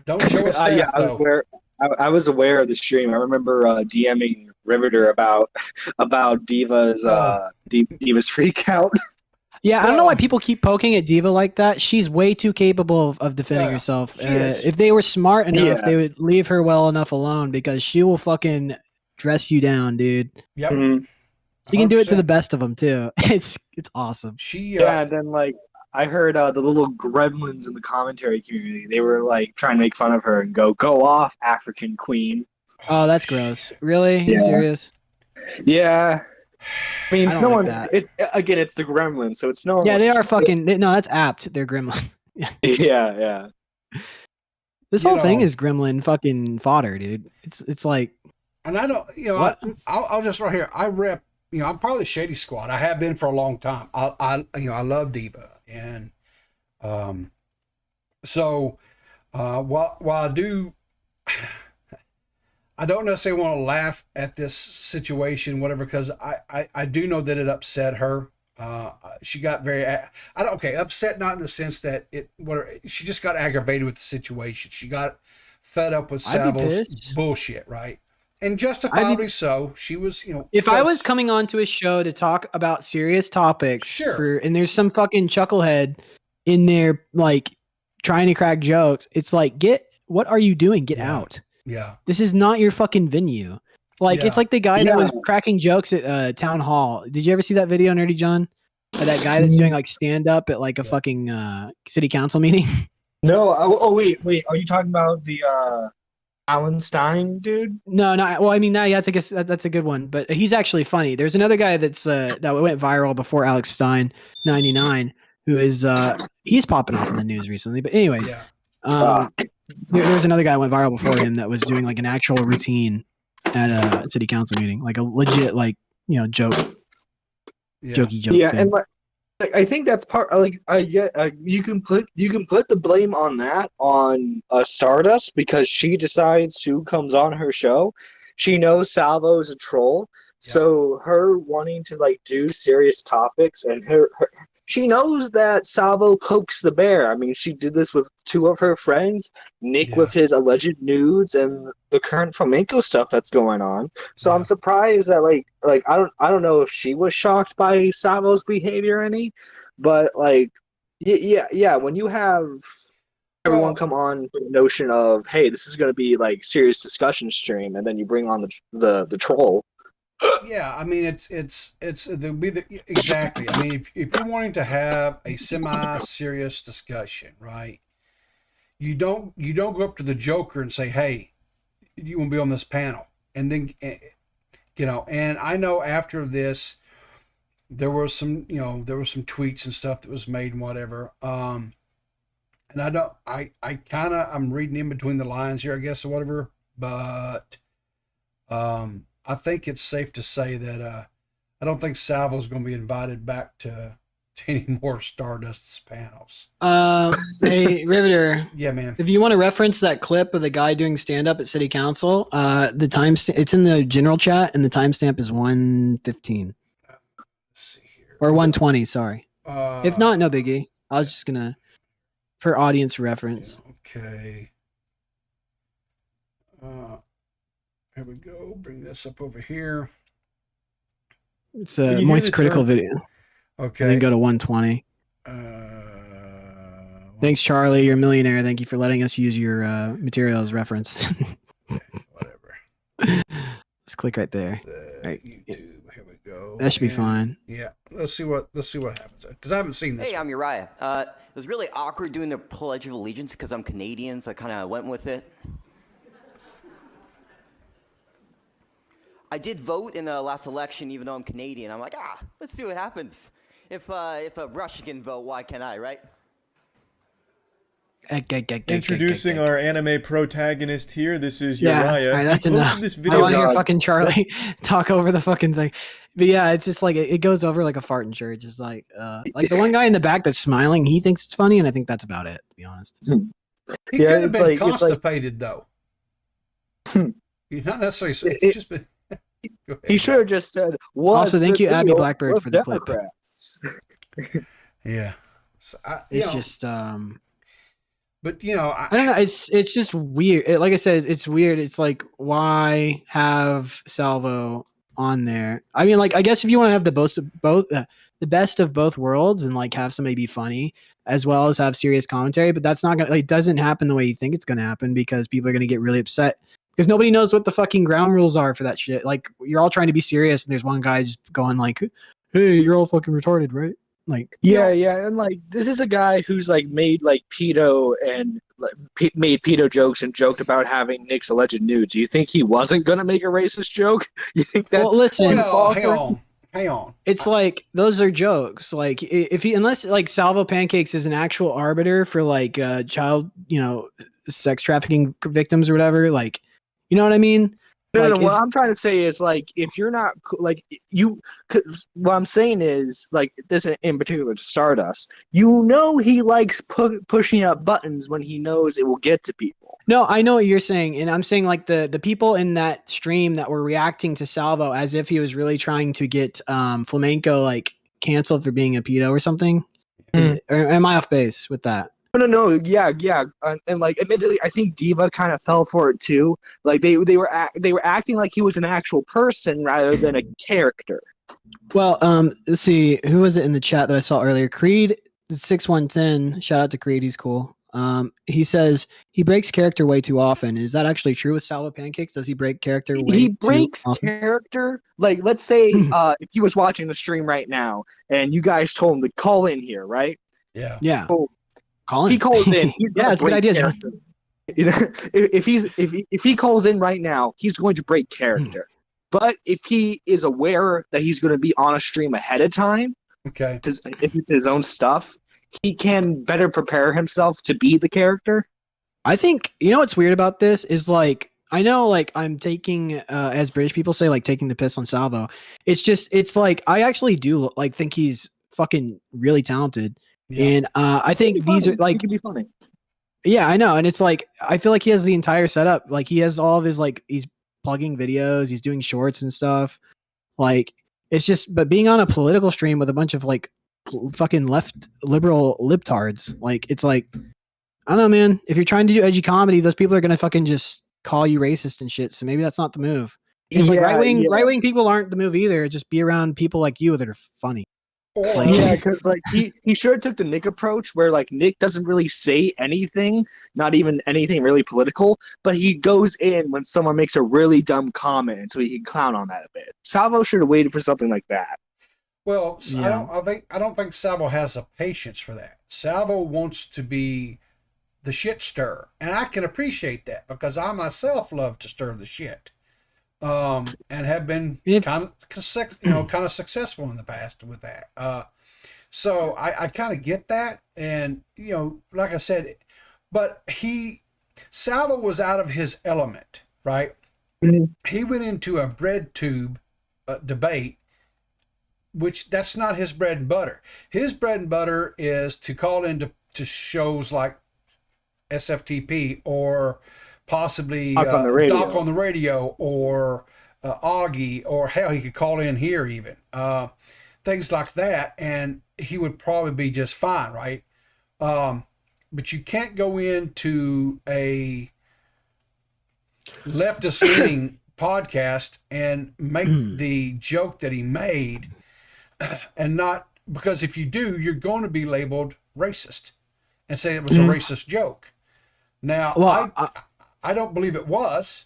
Don't show us that. Yeah, I was aware of the stream. I remember DMing Riveter about Diva's Diva's freak out. Yeah, I don't know why people keep poking at Diva like that. She's way too capable of defending herself. If they were smart enough, they would leave her well enough alone because she will fucking dress you down, dude. Yep. Mm-hmm. She can do it to the best of them too. It's awesome. And then like I heard the little gremlins in the commentary community. They were like trying to make fun of her and go off, African queen. Oh, that's gross. Really? You serious? Yeah. I mean, it's no one. That. It's the gremlins, so it's no one. Yeah, they are fucking. No, that's apt. They're gremlin. Yeah. This whole thing is gremlin fucking fodder, dude. It's like. And I don't, I'll just right here. I rep. I'm part of the Shady Squad. I have been for a long time. I love Diva, and so while I do. I don't necessarily want to laugh at this situation, whatever, because I do know that it upset her. She got very, upset not in the sense that she just got aggravated with the situation. She got fed up with Savo's bullshit, right? And justifiably so. She was, If I was coming onto a show to talk about serious topics, and there's some fucking chucklehead in there, like trying to crack jokes, it's like, what are you doing? Get out. Yeah. This is not your fucking venue. Like, it's like the guy that was cracking jokes at Town Hall. Did you ever see that video, Nerdy John? That guy that's doing like stand up at like a fucking city council meeting? No. Wait. Are you talking about the Alan Stein dude? No. Well, I mean, I guess that's a good one, but he's actually funny. There's another guy that went viral before Alex Stein, 99, who is he's popping off in the news recently. But anyways, there's another guy that went viral before him that was doing like an actual routine at a city council meeting, like a legit joke. Jokey joke. Yeah, thing. and like I think that's part. Like I get you can put the blame on that on Stardust because she decides who comes on her show. She knows Salvo is a troll, so her wanting to like do serious topics and she knows that Salvo pokes the bear. I mean, she did this with two of her friends, Nick with his alleged nudes and the current flamenco stuff that's going on. So I'm surprised that like I don't know if she was shocked by Salvo's behavior any, but like yeah, when you have everyone come on with the notion of, hey, this is going to be like serious discussion stream, and then you bring on the troll. Yeah, I mean it's exactly. I mean, if you're wanting to have a semi-serious discussion, right? You don't go up to the Joker and say, "Hey, you want to be on this panel?" And then and I know after this, there were some tweets and stuff that was made and whatever. And I'm reading in between the lines here, I guess, or whatever, but I think it's safe to say that I don't think Salvo's going to be invited back to any more Stardust's panels. Hey, Riveter. Yeah, man. If you want to reference that clip of the guy doing stand up at City Council, the time it's in the general chat, and the timestamp is 1:15 or 1:20. Sorry. If not, no biggie. I was just gonna for audience reference. Okay. Here we go. Bring this up over here. It's a Moist Critical video. Okay. And then go to 1:20. Thanks, Charlie. You're a millionaire. Thank you for letting us use your material as reference. Whatever. Let's click right there. Right. YouTube. Here we go. That should be fine. Yeah. Let's see what happens. Because I haven't seen this. Hey, I'm Uriah. It was really awkward doing the Pledge of Allegiance because I'm Canadian, so I kind of went with it. I did vote in the last election, even though I'm Canadian. I'm like, let's see what happens. If a Russian can vote, why can't I, right? Introducing our anime protagonist here. This is Uriah. All right, that's enough. This I video want to hear fucking Charlie talk over the fucking thing. But yeah, it's just like it goes over like a fart in church. It's like the one guy in the back that's smiling, he thinks it's funny, and I think that's about it, to be honest. He could have been constipated though. You're not necessarily. It's just been. He should have just said, also, thank you, Abby Blackbird, for the clip. Yeah. So it's just but you know, I don't know. It's just weird. Like I said, it's weird. It's like, why have Salvo on there? I mean, like, I guess if you want to have the best of both worlds and like have somebody be funny as well as have serious commentary, but that's not gonna like doesn't happen the way you think it's gonna happen because people are gonna get really upset because nobody knows what the fucking ground rules are for that shit. Like, you're all trying to be serious, and there's one guy just going like, "Hey, you're all fucking retarded, right?" Like, yeah, and like this is a guy who's like made like pedo and like, made pedo jokes and joked about having Nick's alleged nudes. Do you think he wasn't gonna make a racist joke? You think that's well? Listen, hang on. It's like those are jokes. Like if he unless like Salvo Pancakes is an actual arbiter for like child, sex trafficking victims or whatever. Like, you know what I mean? No, like, no. What I'm trying to say is, like, if you're not like what I'm saying is, like, this in particular to Stardust, he likes pushing up buttons when he knows it will get to people. No, I know what you're saying, and I'm saying like the people in that stream that were reacting to Salvo as if he was really trying to get Flamenco like canceled for being a pedo or something. Or am I off base with that? No, yeah, and like admittedly, I think Diva kind of fell for it too. Like they were acting like he was an actual person rather than a character. Well, let's see, who was it in the chat that I saw earlier? Creed 6110. Shout out to Creed, he's cool. He says he breaks character way too often. Is that actually true with Salvo Pancakes? Does he break character way He breaks too often? character. Like, let's say if he was watching the stream right now and you guys told him to call in here, right? Yeah. So, Colin. he calls in. Yeah, it's a good idea, John. If he calls in right now, he's going to break character. But if he is aware that he's going to be on a stream ahead of time, okay, if it's his own stuff, he can better prepare himself to be the character. I think what's weird about this is like I know like I'm taking as British people say like taking the piss on Salvo. It's like I actually do like think he's fucking really talented. Yeah. And I think these are like, it can be funny. Yeah, I know. And it's like, I feel like he has the entire setup. Like he has all of his, like, he's plugging videos, he's doing shorts and stuff. Like it's just, but being on a political stream with a bunch of like fucking left liberal libtards, like, it's like, I don't know, man, if you're trying to do edgy comedy, those people are going to fucking just call you racist and shit. So maybe that's not the move. It's like right wing people aren't the move either. Just be around people like you that are funny. Yeah, because like he sure took the Nick approach where like Nick doesn't really say anything, not even anything really political, but he goes in when someone makes a really dumb comment so he can clown on that a bit. Salvo should have waited for something like that. Well, yeah. I don't think Salvo has the patience for that. Salvo wants to be the shit stirrer, and I can appreciate that because I myself love to stir the shit. And have been kind of successful in the past with that. So I kind of get that, and like I said, but Salvo was out of his element, right? Mm-hmm. He went into a bread tube debate which that's not his bread and butter. His bread and butter is to call into to shows like SFTP or possibly Doc on the radio, or Augie, or hell, he could call in here even. Things like that, and he would probably be just fine, right? But you can't go into a leftist leaning podcast and make the joke that he made, and not, because if you do, you're going to be labeled racist and say it was a racist joke. Now, Well, I don't believe it was.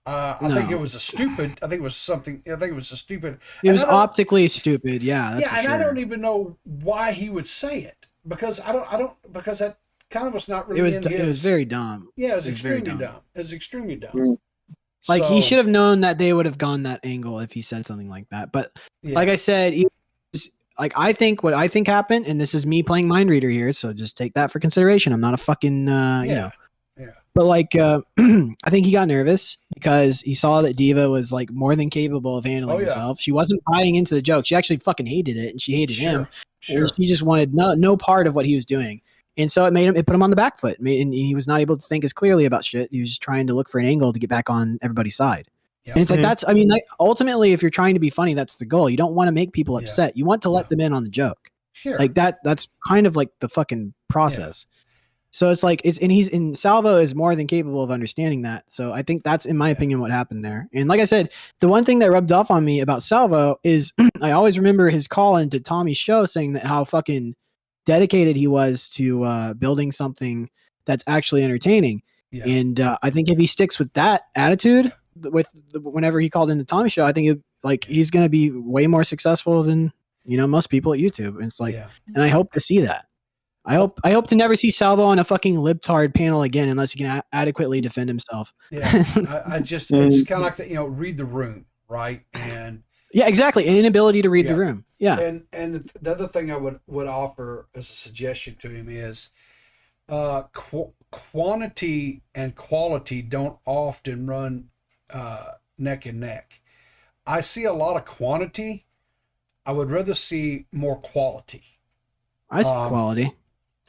I think it No. was a stupid. I think it was something. I think it was a stupid. It was optically stupid. Yeah. That's Yeah, for and sure. I don't even know why he would say it, because I don't because that kind of was not really. It was very dumb. Yeah, it was very extremely dumb. It was extremely dumb. Mm. Like, he So- should have known that they would have gone that angle if he said something like that. But Yeah. like I said, I think what I think happened, and this is me playing mind reader here, so just take that for consideration. I'm not a fucking you know. Yeah. But like, I think he got nervous because he saw that Diva was like more than capable of handling Oh, yeah. herself. She wasn't buying into the joke. She actually fucking hated it, and she hated him. Sure. And she just wanted no part of what he was doing. And so it put him on the back foot. And he was not able to think as clearly about shit. He was just trying to look for an angle to get back on everybody's side. Yep. And it's like, Mhm. I mean, like, ultimately, if you're trying to be funny, that's the goal. You don't want to make people upset. You want to let them in on the joke. Sure. Like that's kind of like the fucking process. So it's like, and Salvo is more than capable of understanding that. So I think that's, in my opinion, what happened there. And like I said, the one thing that rubbed off on me about Salvo is I always remember his call into Tommy's show saying that how fucking dedicated he was to building something that's actually entertaining. Yeah. And I think if he sticks with that attitude whenever he called into Tommy's show, I think he's going to be way more successful than, most people at YouTube. And it's like, and I hope to see that. I hope to never see Salvo on a fucking libtard panel again unless he can adequately defend himself. Yeah, I just, it's kind of like that, read the room, right? And yeah, exactly. An inability to read the room. Yeah. And the other thing I would offer as a suggestion to him is quantity and quality don't often run neck and neck. I see a lot of quantity. I would rather see more quality. I see quality.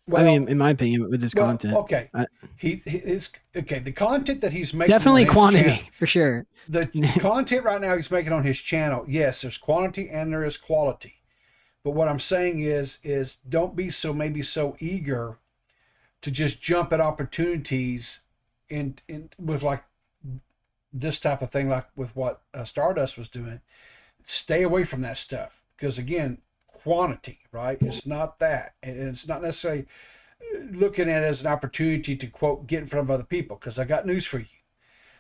well- I mean, in my opinion, with his content. Okay. The content that he's making Definitely on his quantity, channel- for sure. The content right now he's making on his channel, yes, there's quantity and there is quality. But what I'm saying is don't be so eager to just jump at opportunities in with like this type of thing, like with what Stardust was doing. Stay away from that stuff, because again, quantity, right? It's not that, and it's not necessarily looking at it as an opportunity to, quote, get in front of other people. Because I got news for you: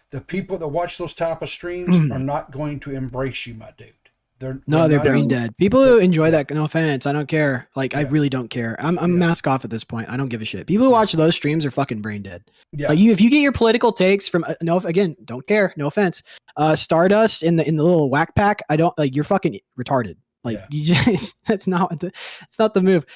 the people that watch those type of streams are not going to embrace you, my dude. They're They're not- brain dead. People who enjoy that, no offense, I don't care. Like, I really don't care. I'm mask off at this point. I don't give a shit. People who watch those streams are fucking brain dead. Yeah. Like, if you get your political takes from again, don't care. No offense. Stardust in the little whack pack. I don't like. You're fucking retarded. Like, you just that's not the move.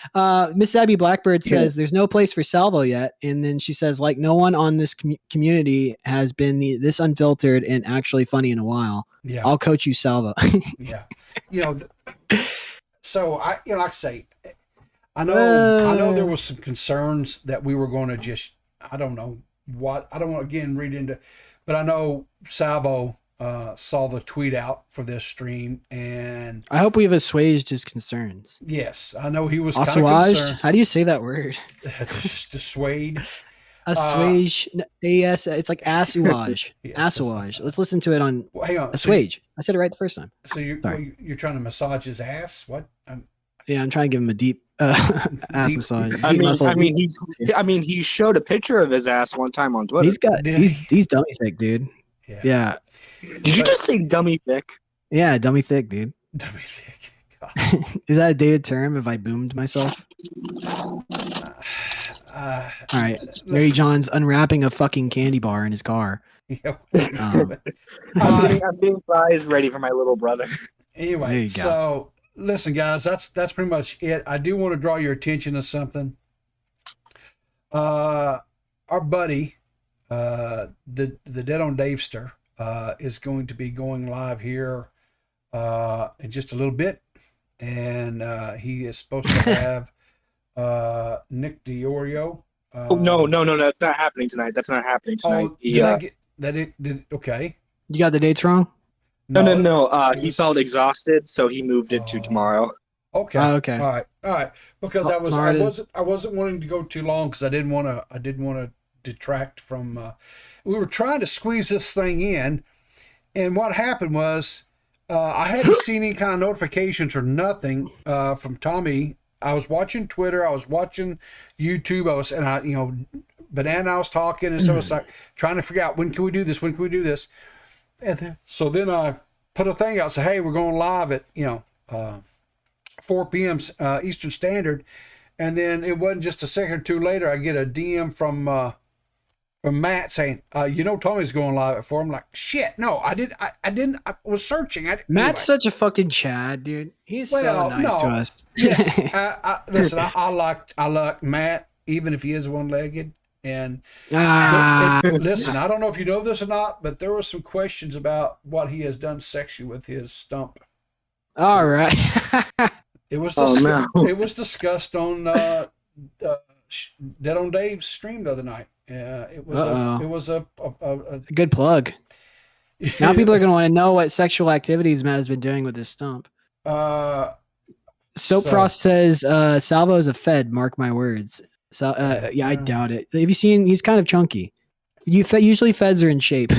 Miss Abby Blackbird says there's no place for Salvo yet, and then she says, like, no one on this community has been this unfiltered and actually funny in a while. Yeah. I'll coach you, Salvo. Yeah. So like I say, I know there was some concerns that we were going to just, I don't know what, I don't want to again read into, but I know Salvo saw the tweet out for this stream, and I hope we've assuaged his concerns. yes, I know he was kind of Assuaged? concerned. How do you say that word? Dissuade. Assuage. It's like assuage. Yes, assuage. Let's listen to it on Hang on. assuage. I said it right the first time. So you're trying to massage his ass? What? Yeah, I'm trying to give him a deep ass massage. I Deep mean, muscle, I mean, deep- he showed a picture of his ass one time on Twitter. he's dummy thick, dude. Yeah. Did you just say dummy thick? Yeah, dummy thick, dude. Dummy thick. Is that a dated term if I boomed myself? All right. Mary John's unwrapping a fucking candy bar in his car. I'm being fries ready for my little brother. There Anyway, you go. so listen, guys, that's pretty much it. I do want to draw your attention to something. Our buddy, the Dead on Davester, is going to be going live here in just a little bit. and he is supposed to have Nick DiOrio. No, that's not happening tonight. That's not happening tonight. Did I get that? Okay. You got the dates wrong? No. He felt exhausted, so he moved it to tomorrow. Okay. Okay. All right. Because I wasn't wanting to go too long because I didn't want to detract from. We were trying to squeeze this thing in, and what happened was I hadn't seen any kind of notifications or nothing from Tommy. I was watching Twitter. I was watching YouTube. Banana, I was talking, and so it's like trying to figure out when can we do this? When can we do this? And so then I put a thing out, say, hey, we're going live at 4 p.m. Eastern Standard, and then it wasn't just a second or two later, I get a DM from Matt saying, Tommy's going live at 4. I'm like, shit, no, I didn't. I was searching. Matt's such a fucking Chad, dude. He's so nice to us. Yes, listen, I like Matt, even if he is one-legged. And listen, I don't know if you know this or not, but there were some questions about what he has done sexually with his stump. All right. It was discussed on Dead on Dave's stream the other night. It was a good plug. Now people are going to want to know what sexual activities Matt has been doing with his stump. Soapfrost says Salvo's a Fed. Mark my words. So I doubt it. Have you seen? He's kind of chunky. Usually Feds are in shape.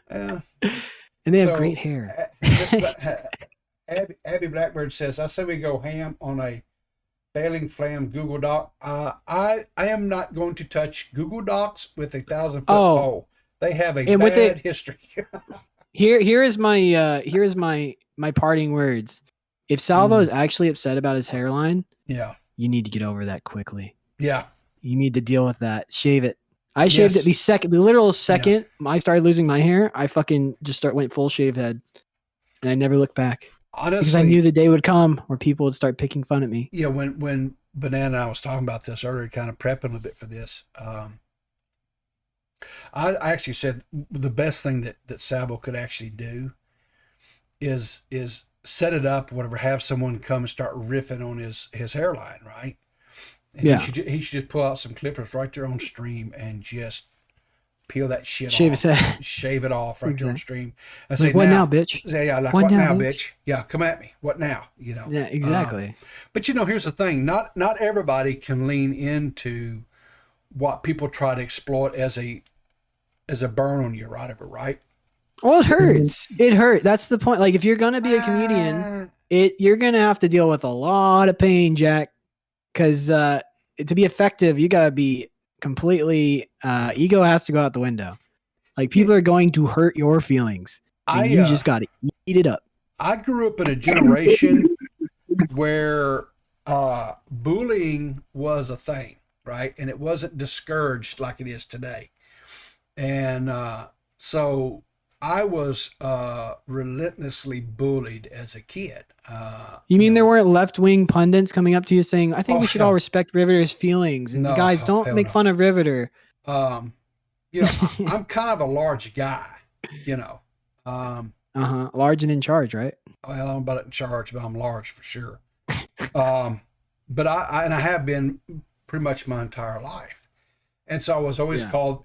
Yeah. And they have great hair. Abby Blackbird says, I say we go ham on a failing flam Google Doc. I am not going to touch Google Docs with a 1,000-foot pole. They have a bad history. Here is my parting words. If Salvo is actually upset about his hairline, you need to get over that quickly. Yeah. You need to deal with that. Shave it. I shaved it the literal second I started losing my hair, I fucking just went full shave head. And I never looked back. Honestly, because I knew the day would come where people would start picking fun at me. Yeah, when Banana and I was talking about this earlier, kind of prepping a little bit for this, I actually said the best thing that Salvo could actually do is set it up, whatever, have someone come and start riffing on his hairline, right? And he should just pull out some clippers right there on stream and just peel that shit off. His head. Shave it off right there on stream. I say, what now, bitch? Yeah, like, what now, bitch? Yeah, come at me. What now? Yeah, exactly. But here's the thing. Not everybody can lean into what people try to exploit as a burn on you, right? Well, it hurts. It hurt. That's the point. Like, if you're gonna be a comedian, you're gonna have to deal with a lot of pain, Jack. Because to be effective, you gotta be completely ego has to go out the window. Like, people are going to hurt your feelings. And you just gotta eat it up. I grew up in a generation where bullying was a thing, right? And it wasn't discouraged like it is today. And so I was relentlessly bullied as a kid. You mean there weren't left-wing pundits coming up to you saying, I think we should all respect Riveter's feelings, and guys, don't make fun of Riveter. I'm kind of a large guy, large and in charge, right? Well, I don't know about it in charge, but I'm large for sure. But I have been pretty much my entire life. And so I was always called,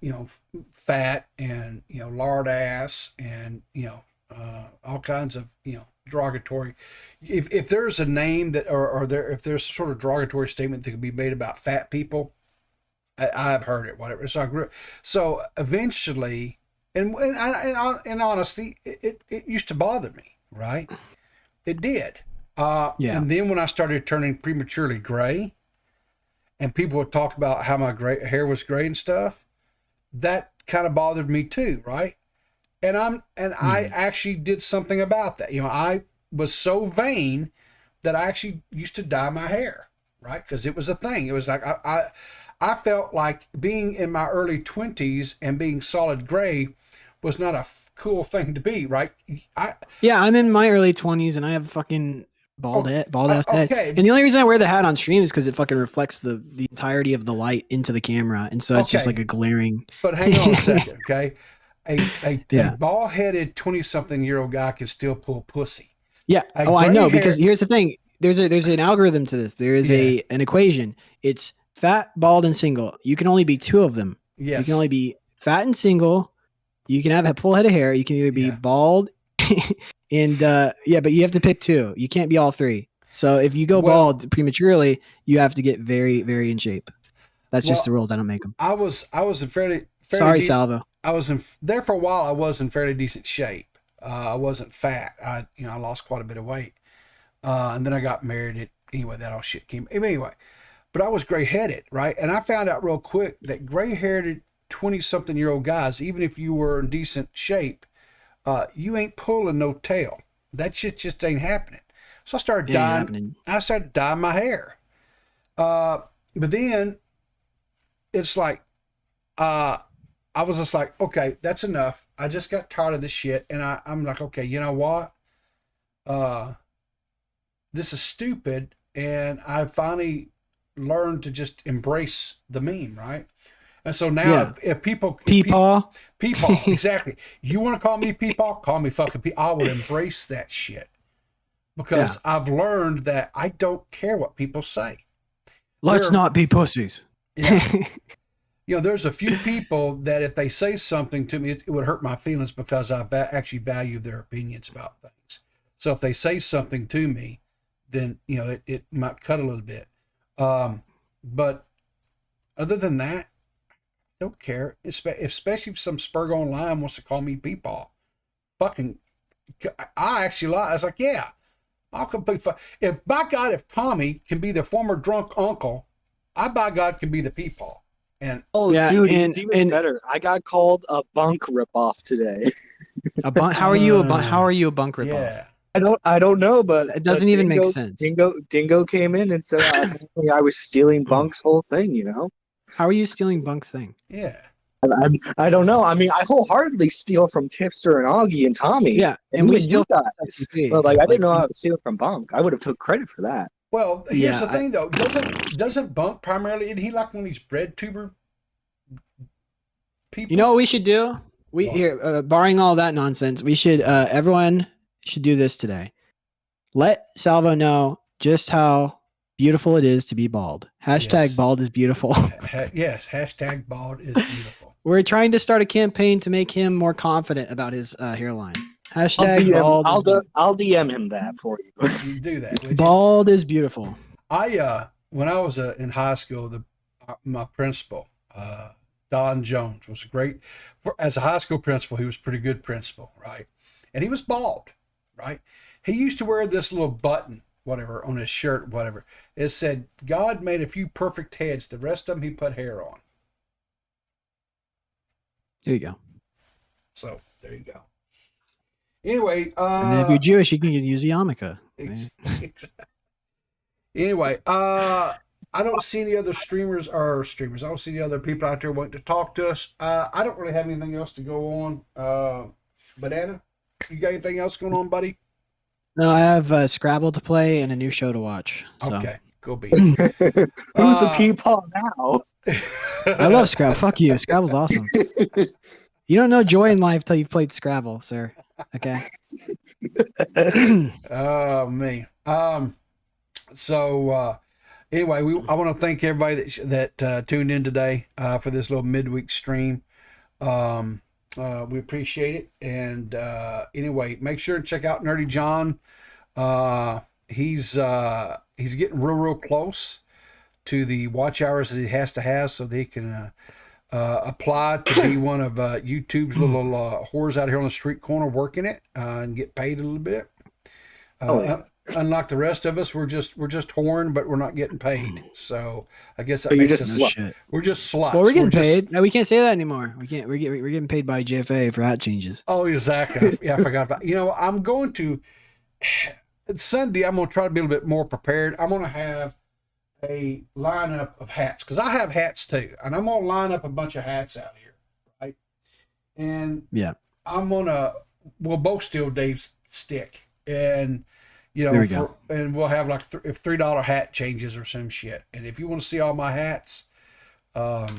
fat and, lard ass and, all kinds of, derogatory. If there's a name that, if there's some sort of derogatory statement that could be made about fat people, I've heard it, whatever. So I grew. So eventually, and honestly, it used to bother me, right? It did. And then when I started turning prematurely gray, and people would talk about how my hair was gray and stuff, that kind of bothered me too, right? And I actually did something about that. I was so vain that I actually used to dye my hair, right? Because it was a thing. It was like I felt like being in my early 20s and being solid gray was not a cool thing to be, right? I'm in my early 20s and I have fucking bald ass head. And the only reason I wear the hat on stream is because it fucking reflects the entirety of the light into the camera, and so it's just like a glaring. But hang on a second, okay? A bald-headed 20-something-year-old guy can still pull pussy. Yeah. A Oh, I gray know, hair- because here's the thing. There's an algorithm to this. There is an equation. It's fat, bald, and single. You can only be two of them. You Yes. can only be fat and single. You can have a full head of hair. You can either be bald and but you have to pick two. You can't be all three. So if you go bald prematurely, you have to get very, very in shape. That's just the rules. I don't make them. I was in fairly Sorry, Salvo. I was in there for a while. I was in fairly decent shape. I wasn't fat. I lost quite a bit of weight. And then I got married. Anyway, that all shit came. Anyway, but I was gray headed, right? And I found out real quick that gray haired 20-something-year-old guys, even if you were in decent shape, you ain't pulling no tail. That shit just ain't happening. So I started dyeing. I started dyeing my hair. But then it's like, I was just like, okay, that's enough. I just got tired of this shit. And I'm like, okay, you know what? This is stupid. And I finally learned to just embrace the meme, right? And so now if people... Peepaw. Peepaw, exactly. You want to call me Peepaw? Call me fucking Peepaw. I would embrace that shit. Because I've learned that I don't care what people say. Let's not be pussies. There's a few people that if they say something to me, it would hurt my feelings because I actually value their opinions about things. So if they say something to me, then, it might cut a little bit. But other than that, I don't care. Especially if some spurg online wants to call me Peepaw. I actually lied. I was like, yeah, I'll complete fun. If Tommy can be the former drunk uncle, by God can be the Peepaw. And dude, it's even better. I got called a bunk ripoff today. A bunk? How are you a bunk ripoff? Yeah. I don't know, but it doesn't even make sense. Dingo came in and said I was stealing Bunk's whole thing. How are you stealing Bunk's thing? Yeah. I don't know. I mean, I wholeheartedly steal from Tipster and Augie and Tommy. Yeah, and we steal guys. But I didn't know I was stealing from Bunk. I would have took credit for that. Well, here's the thing though. Doesn't Bunk primarily, isn't he like one of these bread tuber people? You know what we should do? Barring all that nonsense, we should everyone should do this today. Let Salvo know just how beautiful it is to be bald. Hashtag bald is beautiful. Yes, hashtag bald is beautiful. We're trying to start a campaign to make him more confident about his hairline. Hashtag bald. I'll DM him that for you. You do that. Bald is beautiful. When I was in high school, my principal, Don Jones, was great. As a high school principal, he was a pretty good principal, right? And he was bald, right? He used to wear this little button, whatever, on his shirt, whatever. It said, God made a few perfect heads. The rest of them he put hair on. There you go. So, there you go. Anyway. And if you're Jewish, you can use a yarmulke. Anyway, I don't see any other streamers. I don't see any other people out there wanting to talk to us. I don't really have anything else to go on. Banana, you got anything else going on, buddy? No, I have Scrabble to play and a new show to watch. So. Okay, go beans. Who's a Peepaw now? I love Scrabble. Fuck you. Scrabble's awesome. You don't know joy in life till you've played Scrabble, sir. Okay. Oh, me. Anyway, I want to thank everybody that tuned in today for this little midweek stream. We appreciate it. And anyway, make sure to check out Nerdy John. He's getting real close to the watch hours that he has to have so that he can apply to be one of YouTube's little whores out here on the street corner working it and get paid a little bit. Unlike the rest of us, we're just whoring, but we're not getting paid. So I guess that makes us. We're just sluts. Well, we're getting paid. No, we can't say that anymore. We can't. We're getting paid by JFA for hat changes. Oh, exactly. I forgot about. I'm going to Sunday. I'm going to try to be a little bit more prepared. I'm going to have a lineup of hats because I have hats too, and I'm going to line up a bunch of hats out here, right? And we'll both steal Dave's stick and. And we'll have like $3 hat changes or some shit. And if you want to see all my hats, I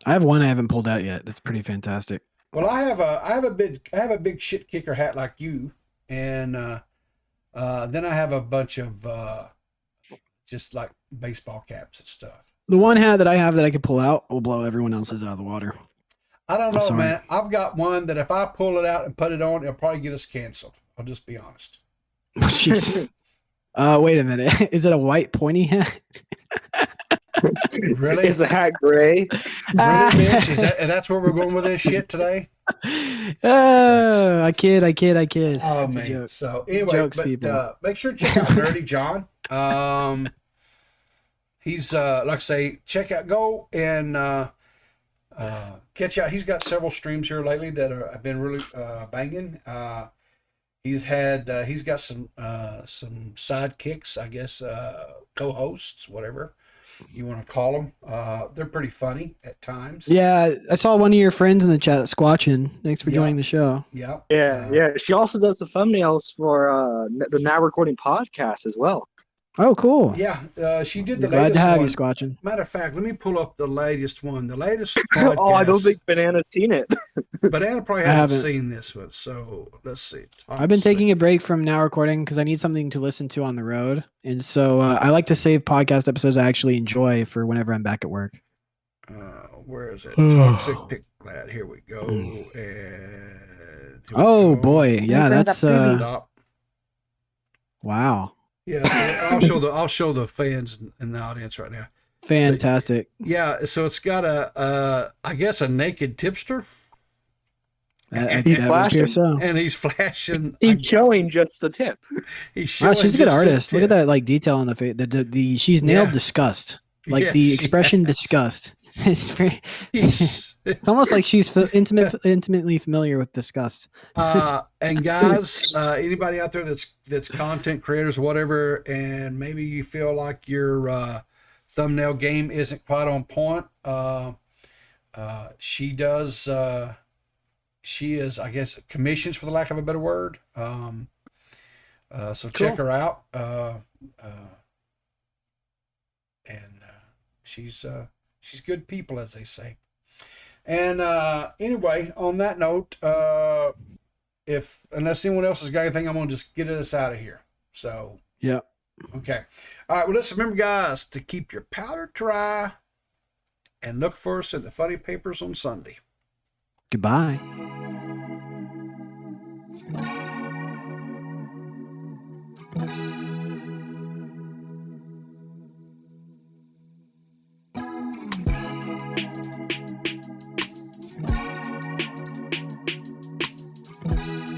have one I haven't pulled out yet. That's pretty fantastic. Well, I have a big shit kicker hat like you, and then I have a bunch of just like baseball caps and stuff. The one hat that I have that I could pull out will blow everyone else's out of the water. I don't I'm know, sorry. man. I've got one that if I pull it out and put it on, it'll probably get us canceled. I'll just be honest. Jeez. Wait a minute. Is it a white pointy hat? Really? Is the hat gray? Really, bitch? That's where we're going with this shit today? I kid. Oh, It's a man. joke. So anyway, Jokes, but people. make sure to check out Nerdy John. He's like I say, check out, go and catch out. He's got several streams here lately that have been really banging. He's got some sidekicks, I guess, co-hosts, whatever you want to call them. They're pretty funny at times. Yeah, I saw one of your friends in the chat squatching. Thanks for joining the show. Yeah. Yeah. She also does the thumbnails for the Now Recording podcast as well. Oh, cool. Yeah, she did the Glad latest to have one. you squatching. Matter of fact, let me pull up the latest one. The latest podcast. Oh, I don't think Banana's seen it. Banana probably hasn't seen this one, so let's see. I've been taking a break from Now Recording because I need something to listen to on the road, and so I like to save podcast episodes I actually enjoy for whenever I'm back at work. Where is it? Toxic Pick Lad. Here we go. And Oh boy, yeah, that's Stop. wow, Yeah, so I'll show the fans in the audience right now. fantastic. Yeah, so it's got I guess a naked tipster. He's flashing. And he's flashing. He's showing just the tip. He's showing Wow, she's a good just the artist. Look at tip. that like detail on the face. The she's nailed disgust. Like the Yes, expression yes. disgust. It's very. Yes. It's almost like she's intimately familiar with disgust. And guys, anybody out there that's content creators or whatever, and maybe you feel like your thumbnail game isn't quite on point, she does. She is, I guess, commissions for the lack of a better word. So check her out. And she's good people, as they say. And anyway, on that note, unless anyone else has got anything, I'm gonna just get us out of here. So yeah. Okay. All right. Well, let's remember, guys, to keep your powder dry and look for us in the funny papers on Sunday. Goodbye.